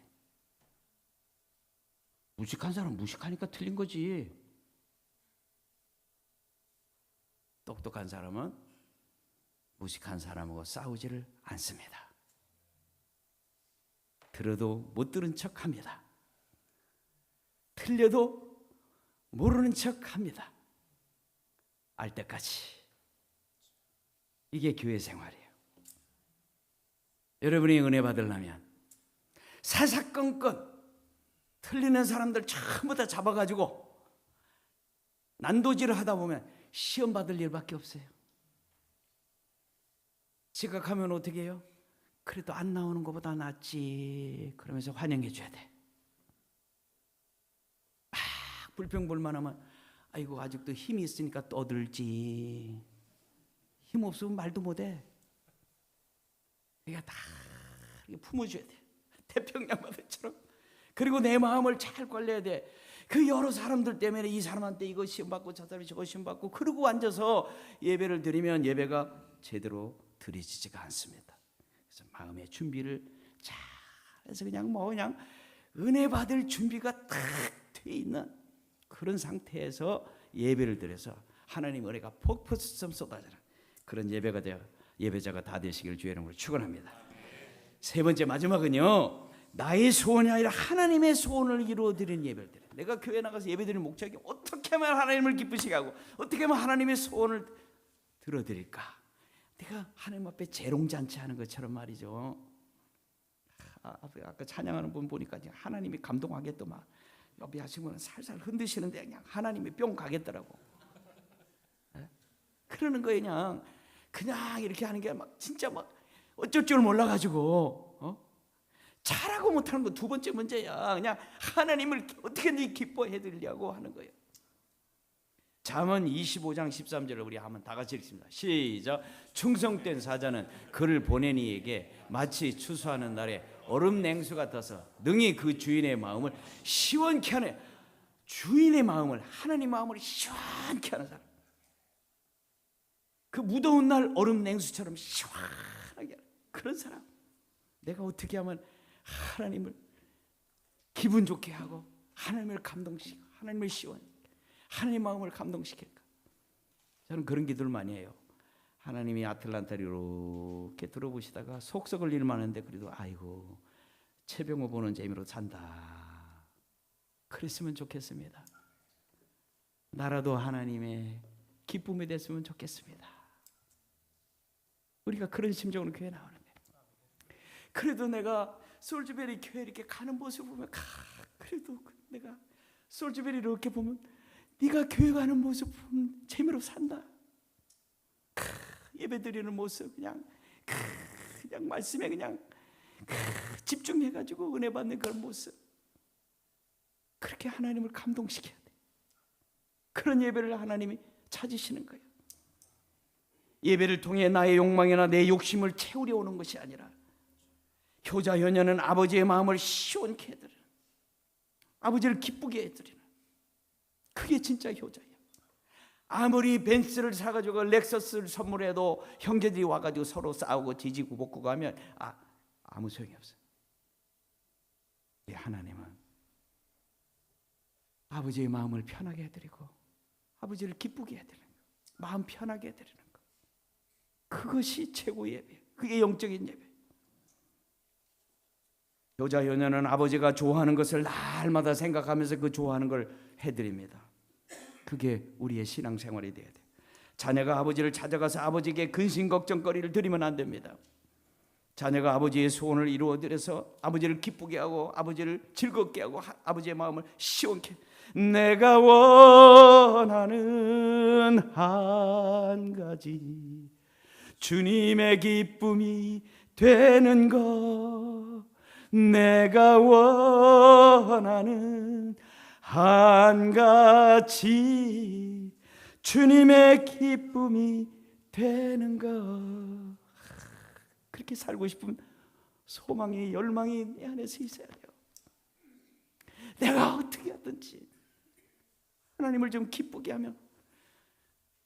무식한 사람은 무식하니까 틀린 거지. 똑똑한 사람은 무식한 사람하고 싸우지를 않습니다. 들어도 못 들은 척합니다. 틀려도 모르는 척합니다. 알 때까지. 이게 교회 생활이에요. 여러분이 은혜 받으려면 사사건건 틀리는 사람들 전부 다 잡아가지고 난도질을 하다 보면 시험 받을 일밖에 없어요. 지각하면 어떻게 해요? 그래도 안 나오는 것보다 낫지 그러면서 환영해 줘야 돼. 막 불평불만하면 아이고 아직도 힘이 있으니까 떠들지. 힘 없으면 말도 못해. 그러니까 다 이렇게 품어줘야 돼. 태평양 바다처럼. 그리고 내 마음을 잘 관리해야 돼. 그 여러 사람들 때문에 이 사람한테 이거 시험 받고 저 사람이 저거 시험 받고 그러고 앉아서 예배를 드리면 예배가 제대로 드려지지가 않습니다. 그래서 마음의 준비를 잘 해서 그냥 은혜 받을 준비가 딱 돼 있는 그런 상태에서 예배를 드려서 하나님 은혜가 폭포수처럼 쏟아지는 그런 예배가 되어 예배자가 다 되시길 주의 이름으로 축원합니다. 세 번째 마지막은요. 나의 소원이 아니라 하나님의 소원을 이루어드리는 예배를 드려요. 내가 교회 나가서 예배드리는 목적이 어떻게 하면 하나님을 기쁘시게 하고 어떻게 하면 하나님의 소원을 들어드릴까. 내가 하나님 앞에 재롱잔치 하는 것처럼 말이죠. 아까 찬양하는 분 보니까 하나님이 감동하겠더만 옆에 하신 분은 살살 흔드시는데 그냥 하나님이 뿅 가겠더라고. 그러는 거예요. 그냥 이렇게 하는 게 막 진짜 막 어쩔 줄 몰라가지고 잘하고 못하는 거 두 번째 문제야. 그냥 하나님을 어떻게든 기뻐해 드리려고 하는 거예요. 잠언 25장 13절을 우리 한번 다 같이 읽습니다. 시작. 충성된 사자는 그를 보낸 이에게 마치 추수하는 날에 얼음 냉수 같아서 능히 그 주인의 마음을 시원케 하네. 주인의 마음을 하나님 마음을 시원케 하는 사람. 그 무더운 날 얼음 냉수처럼 시원하게 하는 그런 사람. 내가 어떻게 하면 하나님을 기분 좋게 하고 하나님을 감동시키고 하나님을 시원 하나님 마음을 감동시킬까. 저는 그런 기도를 많이 해요. 하나님이 아틀란타를 이렇게 들어보시다가 속 썩을 일 많은데 그래도 아이고 최병호 보는 재미로 산다 그랬으면 좋겠습니다. 나라도 하나님의 기쁨이 됐으면 좋겠습니다. 우리가 그런 심정으로 교회 나오는데 그래도 내가 솔즈베리 교회 이렇게 가는 모습을 보면 그래도 내가 솔즈베리 이렇게 보면 네가 교회 가는 모습 보면 재미로 산다. 예배드리는 모습 그냥 말씀에 그냥 집중해가지고 은혜 받는 그런 모습 그렇게 하나님을 감동시켜야 돼. 그런 예배를 하나님이 찾으시는 거예요. 예배를 통해 나의 욕망이나 내 욕심을 채우려 오는 것이 아니라 효자 효녀는 아버지의 마음을 시원케 해드리는 아버지를 기쁘게 해드리는 그게 진짜 효자예요. 아무리 벤츠를 사가지고 렉서스를 선물해도 형제들이 와가지고 서로 싸우고 지지고 볶고 가면 아무 소용이 없어요. 하나님은 아버지의 마음을 편하게 해드리고 아버지를 기쁘게 해드리는 거, 마음 편하게 해드리는 거, 그것이 최고의 예배, 그게 영적인 예배. 효자 효녀는 아버지가 좋아하는 것을 날마다 생각하면서 그 좋아하는 걸 해드립니다. 그게 우리의 신앙생활이 돼야 돼요. 자녀가 아버지를 찾아가서 아버지에게 근심 걱정거리를 드리면 안 됩니다. 자녀가 아버지의 소원을 이루어드려서 아버지를 기쁘게 하고 아버지를 즐겁게 하고 아버지의 마음을 시원케 내가 원하는 한 가지 주님의 기쁨이 되는 것 내가 원하는 한 가지 주님의 기쁨이 되는 것 그렇게 살고 싶은 소망이 열망이 내 안에서 있어야 돼요. 내가 어떻게 하든지 하나님을 좀 기쁘게 하며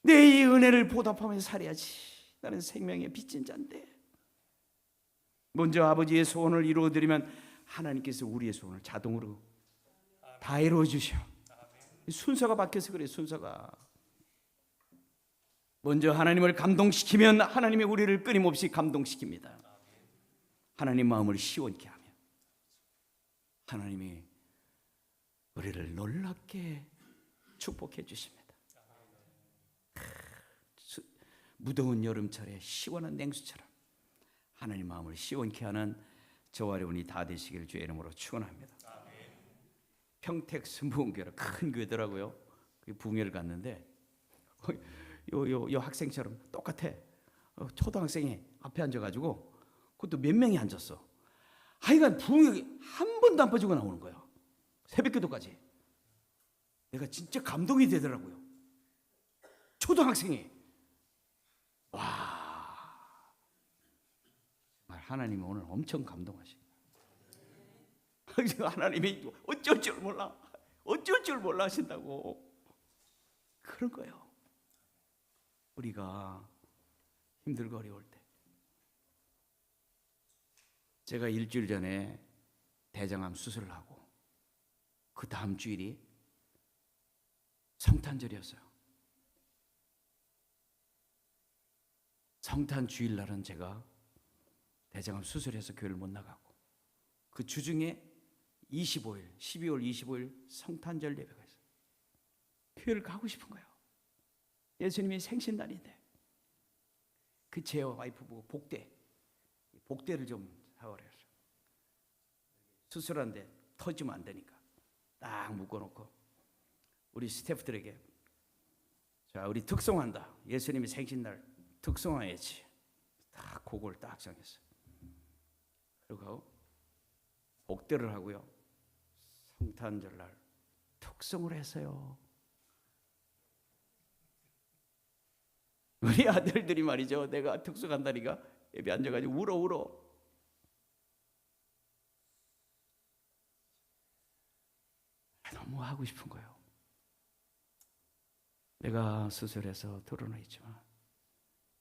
내 이 은혜를 보답하면서 살아야지. 나는 생명의 빚진 자인데 먼저 아버지의 소원을 이루어드리면 하나님께서 우리의 소원을 자동으로 다 이루어 주셔. 순서가 바뀌어서 그래. 순서가 먼저 하나님을 감동시키면 하나님이 우리를 끊임없이 감동시킵니다. 하나님 마음을 시원케 하며 하나님이 우리를 놀랍게 축복해 주십니다. 무더운 여름철에 시원한 냉수처럼 하나님 마음을 시원케 하는 저와 여러분이 다 되시길 주의 이름으로 축원합니다. 평택 순복음교회 큰 교회더라고요. 그 부흥회를 갔는데 요 학생처럼 똑같아. 초등학생이 앞에 앉아가지고 그것도 몇 명이 앉았어. 하여간 부흥회 한 번도 안 빠지고 나오는 거야. 새벽기도까지. 내가 진짜 감동이 되더라고요. 초등학생이. 와, 정말 하나님은 오늘 엄청 감동하시. 하나님이 어쩔 줄 몰라, 어쩔 줄 몰라 하신다고. 그런 거예요. 우리가 힘들고 어려울 때. 제가 일주일 전에 대장암 수술을 하고 그 다음 주일이 성탄절이었어요. 성탄 주일날은 제가 대장암 수술해서 교회를 못 나가고 그 주중에 25일, 12월 25일 성탄절 예배가 있어요. 교회를 가고 싶은 거예요. 예수님이 생신날인데 그 제 와이프 보고 복대를 좀 사오래요. 수술하는데 터지면 안 되니까 딱 묶어놓고 우리 스태프들에게 자 우리 특송한다. 예수님이 생신날 특송해야지. 딱 그걸 딱 정했어요. 그리고 복대를 하고요. 성탄절날 특송을 했어요. 우리 아들들이 말이죠. 내가 특송한다니까 예배 앉아가지고 울어. 너무 하고 싶은 거예요. 내가 수술해서 드러나 있지만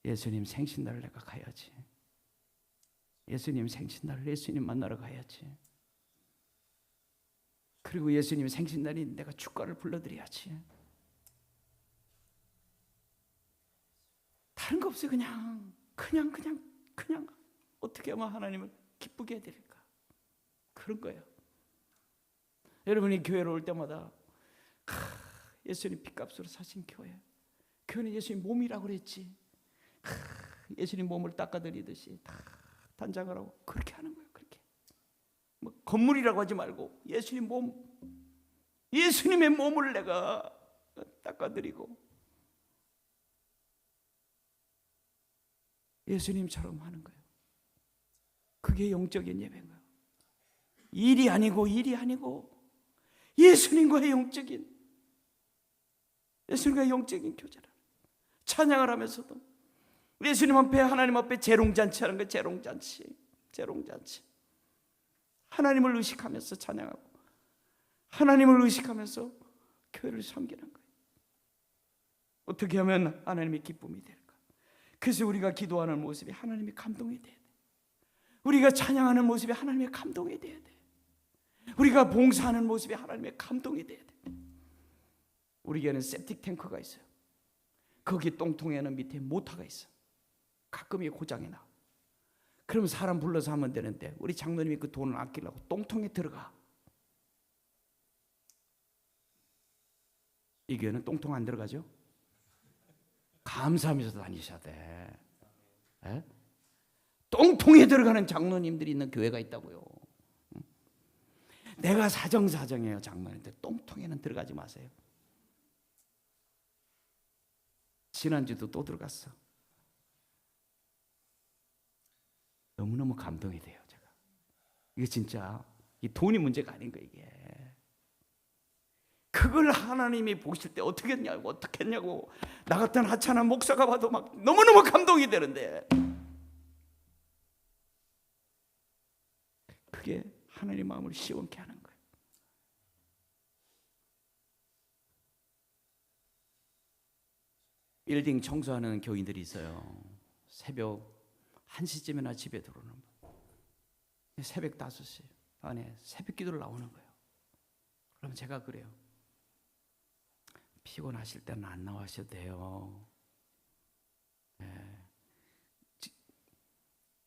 예수님 생신날 내가 가야지. 예수님 생신날 예수님 만나러 가야지. 그리고 예수님 생신날인 내가 축가를 불러드려야지. 다른 거 없어요. 그냥 어떻게 하면 하나님을 기쁘게 해야 될까? 그런 거예요. 여러분이 교회로 올 때마다 예수님 핏값으로 사신 교회. 교회는 예수님 몸이라고 그랬지. 예수님 몸을 닦아드리듯이 다 단장을 하고 그렇게 하는 거예요. 그렇게 뭐 건물이라고 하지 말고 예수님 몸, 예수님의 몸을 내가 닦아드리고 예수님처럼 하는 거예요. 그게 영적인 예배인 거예요. 일이 아니고 예수님과의 영적인 교제라. 찬양을 하면서도 예수님 앞에 하나님 앞에 재롱잔치 하는 거예요. 재롱잔치. 하나님을 의식하면서 찬양하고 하나님을 의식하면서 교회를 섬기는 거예요. 어떻게 하면 하나님의 기쁨이 될까? 그래서 우리가 기도하는 모습이 하나님의 감동이 돼야 돼. 우리가 찬양하는 모습이 하나님의 감동이 돼야 돼. 우리가 봉사하는 모습이 하나님의 감동이 돼야 돼. 우리 교회는 septic 탱크가 있어요. 거기 똥통에는 밑에 모터가 있어. 가끔 이게 고장이 나. 그럼 사람 불러서 하면 되는데 우리 장로님이 그 돈을 아끼려고 똥통에 들어가. 이 교회는 똥통 안 들어가죠? 감사하면서 다니셔야 돼. 에? 똥통에 들어가는 장로님들이 있는 교회가 있다고요. 내가 사정사정해요. 장로님들 똥통에는 들어가지 마세요. 지난주도 또 들어갔어. 너무너무 감동이 돼요. 제가 이게 진짜 이 돈이 문제가 아닌 거예요. 이게 그걸 하나님이 보실 때 어떻게 했냐고 나 같은 하찮은 목사가 봐도 막 너무너무 감동이 되는데 그게 하나님 마음을 시원케 하는 거예요. 빌딩 청소하는 교인들이 있어요. 새벽 1시쯤이나 집에 들어오는 분. 새벽 5시 안에 새벽 기도를 나오는 거예요. 그럼 제가 그래요. 피곤하실 때는 안 나와셔도 돼요.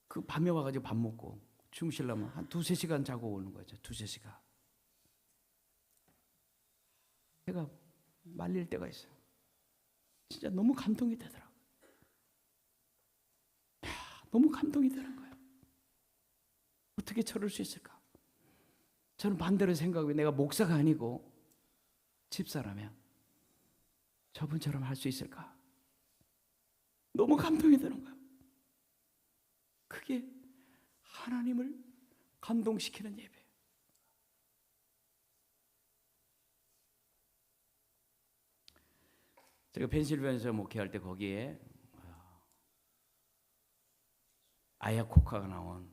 그 밤에 와가지고 밥 먹고 주무시려면 한 2-3시간 자고 오는 거죠. 2-3시간. 제가 말릴 때가 있어요. 진짜 너무 감동이 되더라고요. 너무 감동이 되는 거예요. 어떻게 저럴 수 있을까? 저는 반대로 생각해요. 내가 목사가 아니고 집사라면 저분처럼 할 수 있을까? 너무 감동이 드는 거예요. 그게 하나님을 감동시키는 예배예요. 제가 펜실베니아에서 목회할 때 거기에 아야코카가 나온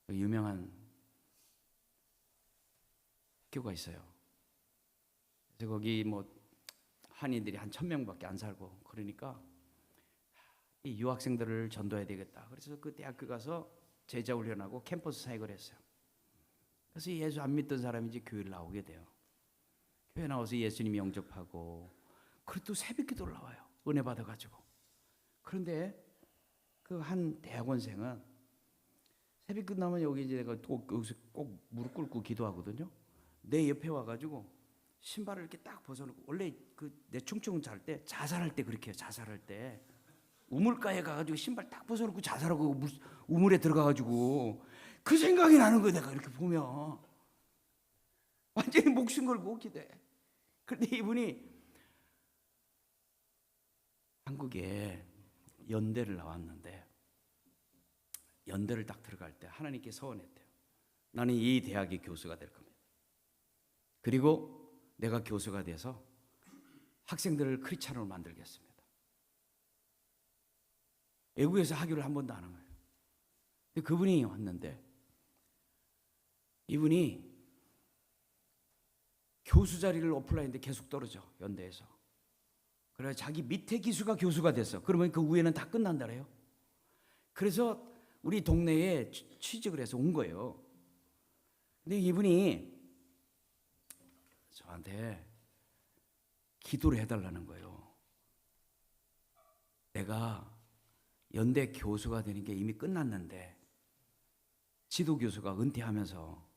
유명한 학교가 있어요. 그래서 거기 뭐 한인들이 한 1,000명밖에 안 살고 그러니까 이 유학생들을 전도해야 되겠다. 그래서 그 대학교 가서 제자 훈련하고 캠퍼스 사역을 했어요. 그래서 예수 안 믿던 사람이 이제 교회를 나오게 돼요. 교회 나와서 예수님 영접하고 그리고 또 새벽기도를 나와요. 은혜 받아가지고. 그런데 그 한 대학원생은 새벽 끝나면 여기 이제 내가 여기서 꼭 무릎 꿇고 기도하거든요. 내 옆에 와가지고 신발을 이렇게 딱 벗어놓고 원래 그 내 충충 잘 때 자살할 때 그렇게 해요. 자살할 때 우물가에 가가지고 신발 딱 벗어놓고 자살하고 우물에 들어가가지고 그 생각이 나는 거예요. 내가 이렇게 보면 완전히 목숨 걸고 기도해. 그런데 이분이 한국에 연대를 나왔는데 연대를 딱 들어갈 때 하나님께 서원했대요. 나는 이 대학의 교수가 될 겁니다. 그리고 내가 교수가 돼서 학생들을 크리스찬으로 만들겠습니다. 외국에서 학교를 한 번도 안 한 거예요. 근데 그분이 왔는데 이분이 교수 자리를 어플라이했는데 계속 떨어져. 연대에서. 그래서 자기 밑에 기수가 교수가 됐어. 그러면 그 위에는 다 끝난다래요. 그래서 우리 동네에 취직을 해서 온 거예요. 근데 이분이 저한테 기도를 해달라는 거예요. 내가 연대 교수가 되는 게 이미 끝났는데 지도 교수가 은퇴하면서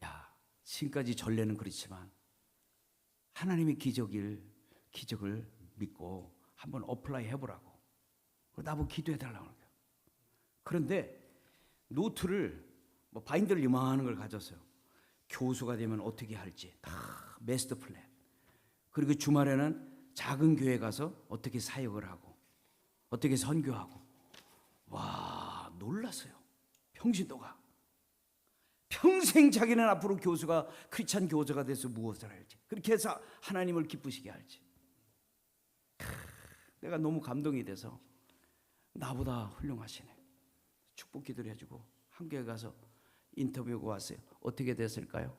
야, 지금까지 전례는 그렇지만 하나님의 기적을 믿고 한번 어플라이 해보라고. 나보고 기도해달라고 하는 거예요. 그런데 노트를 뭐 바인더를 이만한 걸 가졌어요. 교수가 되면 어떻게 할지 다 마스터 플랜. 그리고 주말에는 작은 교회 가서 어떻게 사역을 하고 어떻게 선교하고. 와, 놀랐어요. 평신도가 평생 자기는 앞으로 교수가 크리스찬 교수가 돼서 무엇을 할지 그렇게 해서 하나님을 기쁘시게 할지. 내가 너무 감동이 돼서 나보다 훌륭하시네. 축복 기도를 해주고 한국에 가서 인터뷰가 왔어요. 어떻게 됐을까요?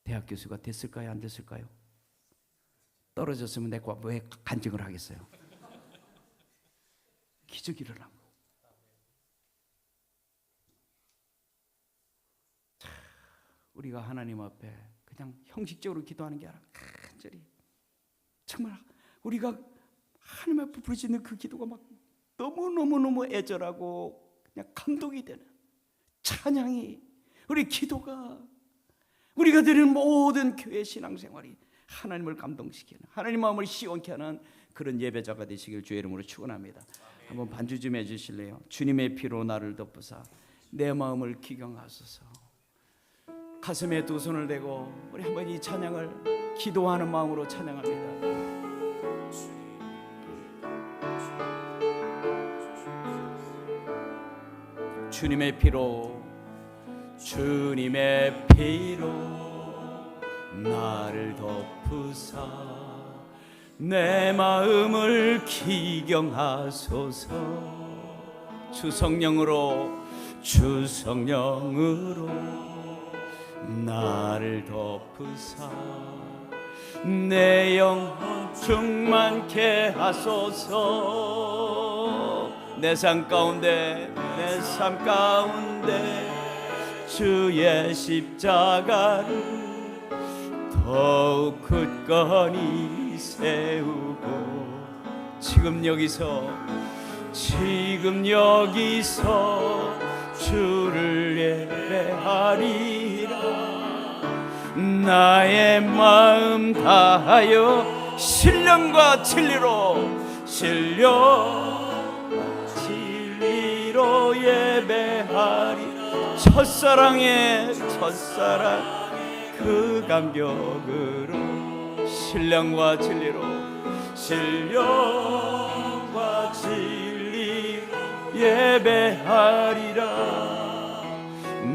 대학 교수가 됐을까요? 안 됐을까요? 떨어졌으면 내가 왜 간증을 하겠어요? 기적이 일어난 거. 우리가 하나님 앞에 그냥 형식적으로 기도하는 게 아니라 간절히 정말 우리가 하나님 앞에 부르짖는 그 기도가 막 너무너무 애절하고 그냥 감동이 되는 찬양이 우리 기도가 우리가 드리는 모든 교회 신앙생활이 하나님을 감동시키는 하나님 마음을 시원케 하는 그런 예배자가 되시길 주의 이름으로 축원합니다. 한번 반주 좀 해주실래요? 주님의 피로 나를 덮으사 내 마음을 기경하소서. 가슴에 두 손을 대고 우리 한번 이 찬양을 기도하는 마음으로 찬양합니다. 주님의 피로 나를 덮으사 내 마음을 기경하소서. 주 성령으로 나를 덮으사 내 영혼 충만케 하소서. 내 삶 가운데 주의 십자가를 더욱 굳건히 세우고 지금 여기서 주를 예배하리라. 나의 마음 다하여 신령과 진리로 예배하리. 첫사랑 그 감격으로 신령과 진리로 예배하리라.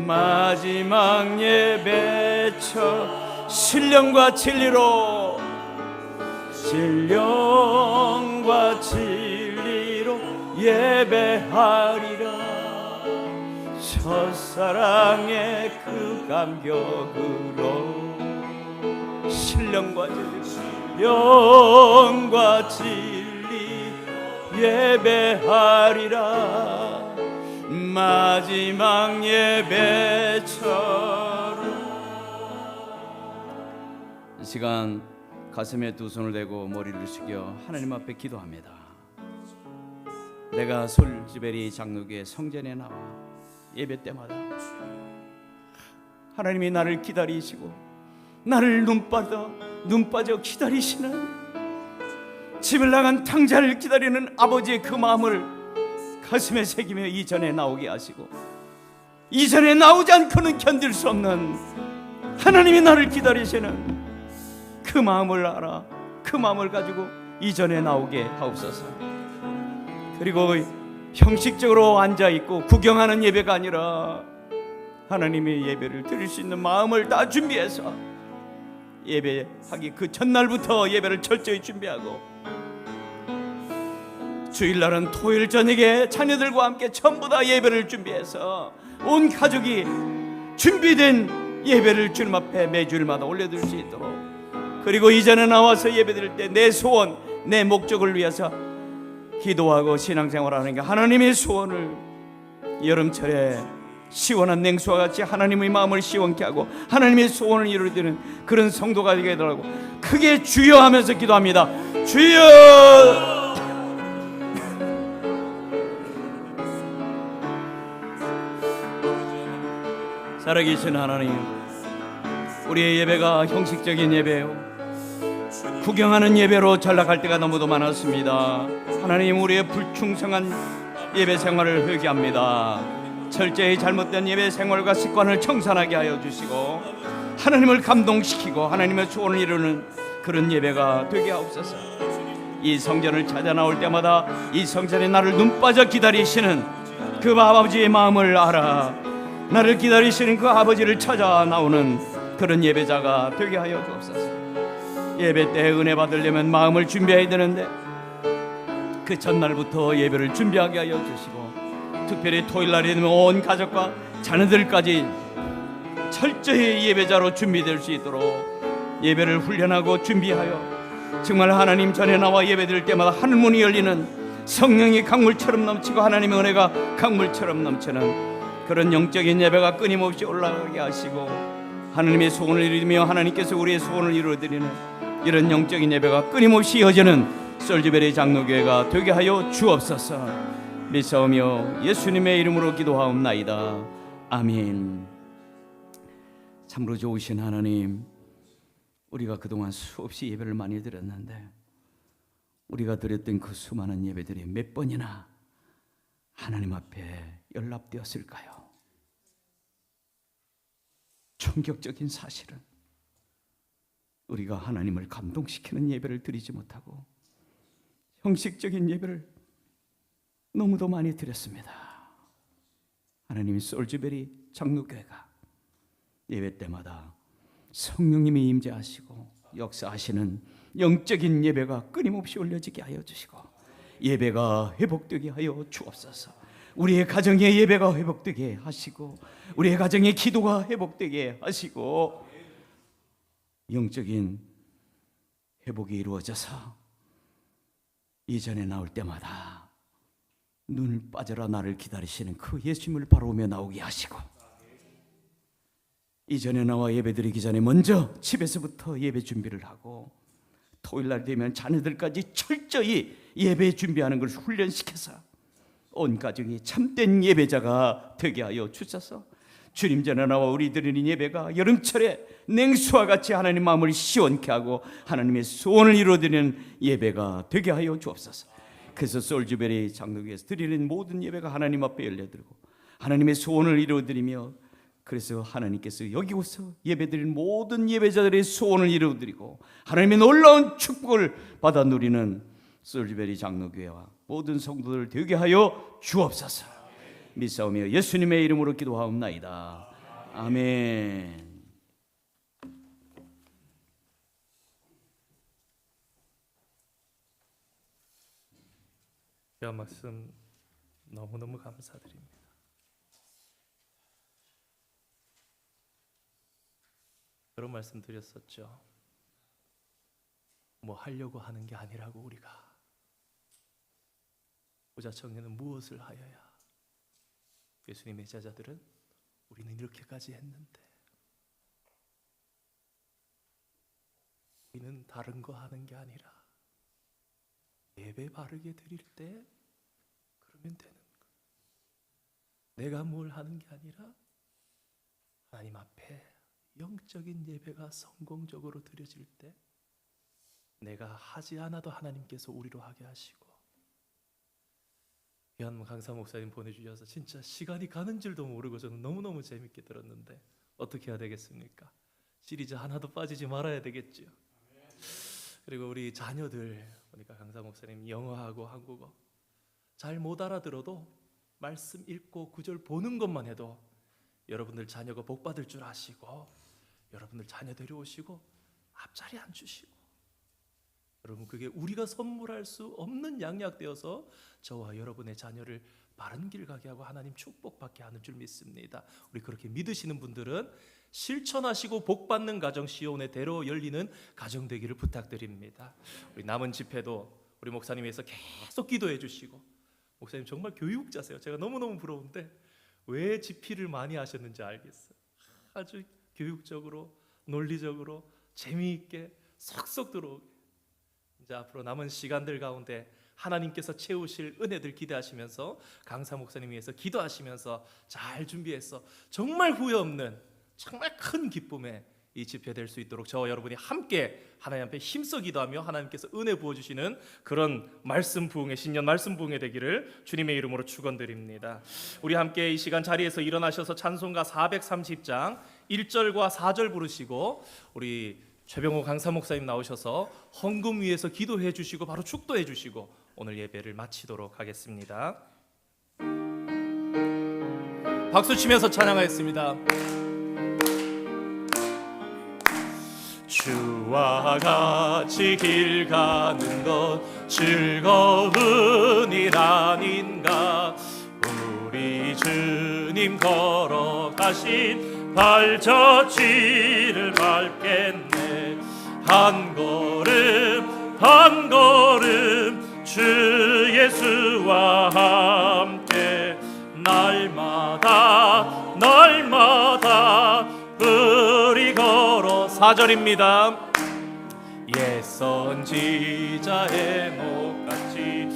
마지막 예배처 신령과 진리로 예배하리라. 첫사랑의 그 감격으로 신령과 진리 예배하리라. 마지막 예배처럼. 이 시간 가슴에 두 손을 대고 머리를 숙여 하나님 앞에 기도합니다. 내가 솔즈베리 장로교회 성전에 나와 예배 때마다 하나님이 나를 기다리시고 나를 눈 빠져 기다리시는, 집을 나간 탕자를 기다리는 아버지의 그 마음을 가슴에 새기며 이전에 나오게 하시고, 이전에 나오지 않고는 견딜 수 없는 하나님이 나를 기다리시는 그 마음을 알아, 그 마음을 가지고 이전에 나오게 하옵소서. 그리고 형식적으로 앉아있고 구경하는 예배가 아니라 하나님의 예배를 드릴 수 있는 마음을 다 준비해서 예배하기 그 전날부터 예배를 철저히 준비하고, 주일날은 토요일 저녁에 자녀들과 함께 전부 다 예배를 준비해서 온 가족이 준비된 예배를 주님 앞에 매주일마다 올려드릴 수 있도록, 그리고 이전에 나와서 예배드릴 때 내 소원, 내 목적을 위해서 기도하고 신앙생활하는 게 하나님의 소원을 여름철에 시원한 냉수와 같이 하나님의 마음을 시원케 하고 하나님의 소원을 이루어지는 그런 성도가 되게 되라고 크게 주여 하면서 기도합니다. 주여! 살아계신 하나님, 우리의 예배가 형식적인 예배요, 구경하는 예배로 전락할 때가 너무도 많았습니다. 하나님, 우리의 불충성한 예배 생활을 회개합니다. 철저히 잘못된 예배 생활과 습관을 청산하게 하여 주시고 하나님을 감동시키고 하나님의 소원을 이루는 그런 예배가 되게 하옵소서. 이 성전을 찾아 나올 때마다 이 성전에 나를 눈빠져 기다리시는 그 아버지의 마음을 알아 나를 기다리시는 그 아버지를 찾아 나오는 그런 예배자가 되게 하여 주옵소서. 예배 때 은혜 받으려면 마음을 준비해야 되는데 그 전날부터 예배를 준비하게 하여 주시고, 특별히 토요일날이 되면 온 가족과 자녀들까지 철저히 예배자로 준비될 수 있도록 예배를 훈련하고 준비하여 정말 하나님 전에 나와 예배드릴 때마다 하늘문이 열리는, 성령이 강물처럼 넘치고 하나님의 은혜가 강물처럼 넘치는 그런 영적인 예배가 끊임없이 올라가게 하시고 하나님의 소원을 이루며 하나님께서 우리의 소원을 이루어드리는 이런 영적인 예배가 끊임없이 이어지는 솔즈베리 장로교회가 되게 하여 주옵소서. 믿사오며 예수님의 이름으로 기도하옵나이다. 아멘. 참으로 좋으신 하나님, 우리가 그동안 수없이 예배를 많이 드렸는데 우리가 드렸던 그 수많은 예배들이 몇 번이나 하나님 앞에 연락되었을까요? 충격적인 사실은 우리가 하나님을 감동시키는 예배를 드리지 못하고 형식적인 예배를 너무도 많이 드렸습니다. 하나님이 솔즈베리 장로교회가 예배 때마다 성령님이 임재하시고 역사하시는 영적인 예배가 끊임없이 올려지게 하여 주시고 예배가 회복되게 하여 주옵소서. 우리의 가정의 예배가 회복되게 하시고 우리의 가정의 기도가 회복되게 하시고 영적인 회복이 이루어져서 이전에 나올 때마다 눈을 빠져라 나를 기다리시는 그 예수님을 바라보며 나오게 하시고, 이전에 나와 예배드리기 전에 먼저 집에서부터 예배 준비를 하고 토요일날 되면 자녀들까지 철저히 예배 준비하는 것을 훈련시켜서 온 가정이 참된 예배자가 되게 하여 주셔서 주님 전에 나와 우리 드리는 예배가 여름철에 냉수와 같이 하나님 마음을 시원케 하고 하나님의 소원을 이루어드리는 예배가 되게 하여 주옵소서. 그래서 솔즈베리 장로교회에서 드리는 모든 예배가 하나님 앞에 열려들고 하나님의 소원을 이루어드리며, 그래서 하나님께서 여기고서 예배드리는 모든 예배자들의 소원을 이루어드리고 하나님의 놀라운 축복을 받아 누리는 솔즈베리 장로교회와 모든 성도들 되게 하여 주옵소서. 믿사오며 예수님의 이름으로 기도하옵나이다. 아멘. 귀한 말씀 너무너무 감사드립니다. 그런 말씀 드렸었죠. 뭐 하려고 하는 게 아니라고. 우리가 부자청년은 무엇을 하여야? 예수님의 제자들은 우리는 이렇게까지 했는데 우리는 다른 거 하는 게 아니라 예배 바르게 드릴 때 그러면 되는 거. 내가 뭘 하는 게 아니라 하나님 앞에 영적인 예배가 성공적으로 드려질 때 내가 하지 않아도 하나님께서 우리로 하게 하시고, 귀한 강사 목사님 보내주셔서 진짜 시간이 가는 줄도 모르고 저는 너무너무 재밌게 들었는데 어떻게 해야 되겠습니까? 시리즈 하나도 빠지지 말아야 되겠죠. 그리고 우리 자녀들 보니까 강사 목사님 영어하고 한국어 잘 못 알아들어도 말씀 읽고 구절 보는 것만 해도 여러분들 자녀가 복 받을 줄 아시고, 여러분들 자녀 데려오시고 앞자리 앉으시고, 여러분 그게 우리가 선물할 수 없는 양약되어서 저와 여러분의 자녀를 바른 길 가게 하고 하나님 축복받게 하는 줄 믿습니다. 우리 그렇게 믿으시는 분들은 실천하시고 복받는 가정 시온의 대로 열리는 가정 되기를 부탁드립니다. 우리 남은 집회도 우리 목사님 위해서 계속 기도해 주시고, 목사님 정말 교육자세요. 제가 너무너무 부러운데 왜 집필을 많이 하셨는지 알겠어요. 아주 교육적으로 논리적으로 재미있게 쏙쏙 들어오게. 이제 앞으로 남은 시간들 가운데 하나님께서 채우실 은혜들 기대하시면서 강사 목사님 위해서 기도하시면서 잘 준비해서 정말 후회 없는 정말 큰 기쁨의 이 집회 될 수 있도록 저와 여러분이 함께 하나님 앞에 힘써 기도하며 하나님께서 은혜 부어주시는 그런 말씀 부흥의 신년 말씀 부흥의 되기를 주님의 이름으로 축원드립니다. 우리 함께 이 시간 자리에서 일어나셔서 찬송가 430장 1절과 4절 부르시고, 우리 최병호 강사 목사님 나오셔서 헌금 위에서 기도해 주시고 바로 축도해 주시고 오늘 예배를 마치도록 하겠습니다. 박수 치면서 찬양하겠습니다. 주와 같이 길 가는 것 즐거운 일 아닌가. 우리 주님 걸어가신 발자취를 밟겠네. 한 걸음 한 걸음 주 예수와 함께 날마다 날마다 우리 걸어. 4절입니다. 옛 선지자의 목같이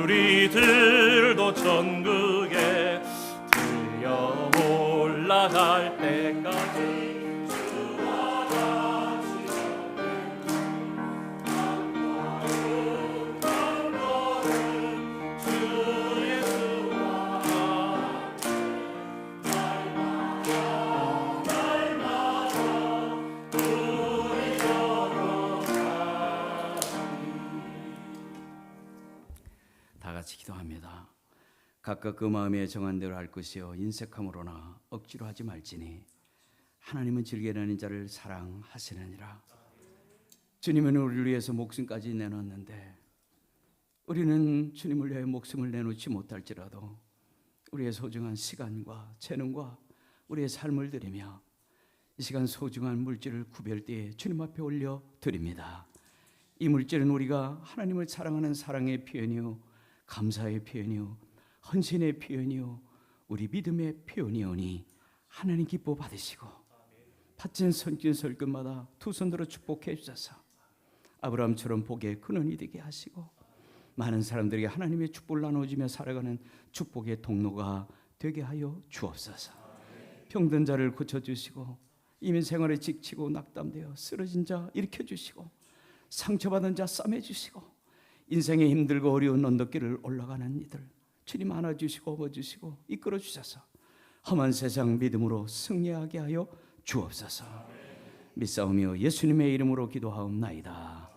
우리들도 천국에 들려 올라갈 때까지 주와 같이 한 걸음 주 예수와 다 같이 기도합니다. 각각 그 마음에 정한 대로 할 것이요 인색함으로나 억지로 하지 말지니 하나님은 즐겨내는 자를 사랑하시느니라. 주님은 우리를 위해서 목숨까지 내놓았는데 우리는 주님을 위해 목숨을 내놓지 못할지라도 우리의 소중한 시간과 재능과 우리의 삶을 드리며 이 시간 소중한 물질을 구별되에 주님 앞에 올려 드립니다. 이 물질은 우리가 하나님을 사랑하는 사랑의 표현이요 감사의 표현이요 헌신의 표현이요 우리 믿음의 표현이오니 하나님 기뻐 받으시고 빚진 손길 설끝마다 두 손으로 축복해 주셔서 아브라함처럼 복의 근원이 되게 하시고 많은 사람들에게 하나님의 축복을 나눠주며 살아가는 축복의 통로가 되게 하여 주옵소서. 병든 자를 고쳐주시고 이민 생활에 지치고 낙담되어 쓰러진 자 일으켜주시고 상처받은 자 싸매주시고 인생에 힘들고 어려운 언덕길을 올라가는 이들 주님 안아주시고 업어주시고 이끌어주셔서 험한 세상 믿음으로 승리하게 하여 주옵소서. 믿사오며 예수님의 이름으로 기도하옵나이다.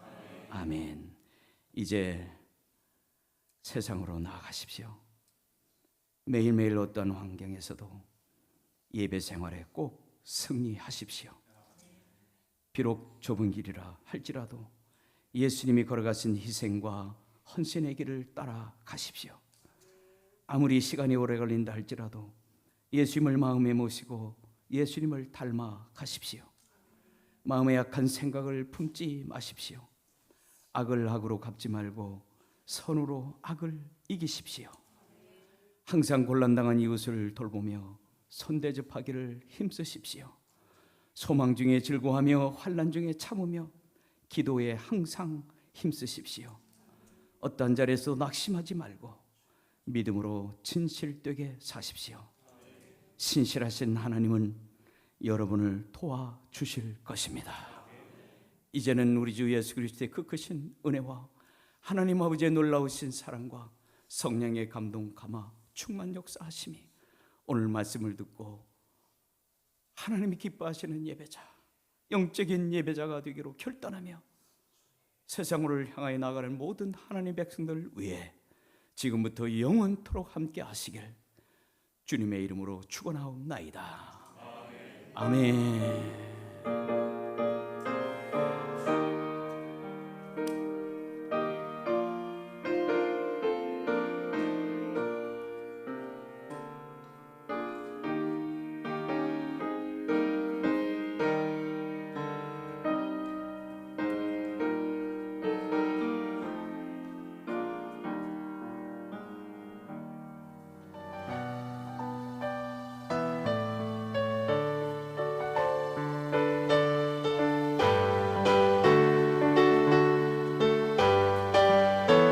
아멘. 이제 세상으로 나아가십시오. 매일매일 어떤 환경에서도 예배 생활에 꼭 승리하십시오. 비록 좁은 길이라 할지라도 예수님이 걸어가신 희생과 헌신의 길을 따라가십시오. 아무리 시간이 오래 걸린다 할지라도 예수님을 마음에 모시고 예수님을 닮아 가십시오. 마음에 약한 생각을 품지 마십시오. 악을 악으로 갚지 말고 선으로 악을 이기십시오. 항상 곤란당한 이웃을 돌보며 손대접하기를 힘쓰십시오. 소망 중에 즐거워하며 환난 중에 참으며 기도에 항상 힘쓰십시오. 어떤 자리에서 낙심하지 말고 믿음으로 진실되게 사십시오. 신실하신 하나님은 여러분을 도와주실 것입니다. 이제는 우리 주 예수 그리스도의 그 크신 은혜와 하나님 아버지의 놀라우신 사랑과 성령의 감동 감화 충만 역사하심이 오늘 말씀을 듣고 하나님이 기뻐하시는 예배자, 영적인 예배자가 되기로 결단하며 세상을 향하여 나가는 모든 하나님의 백성들 위해 지금부터 영원토록 함께 하시길 주님의 이름으로 축원하옵나이다. 아멘.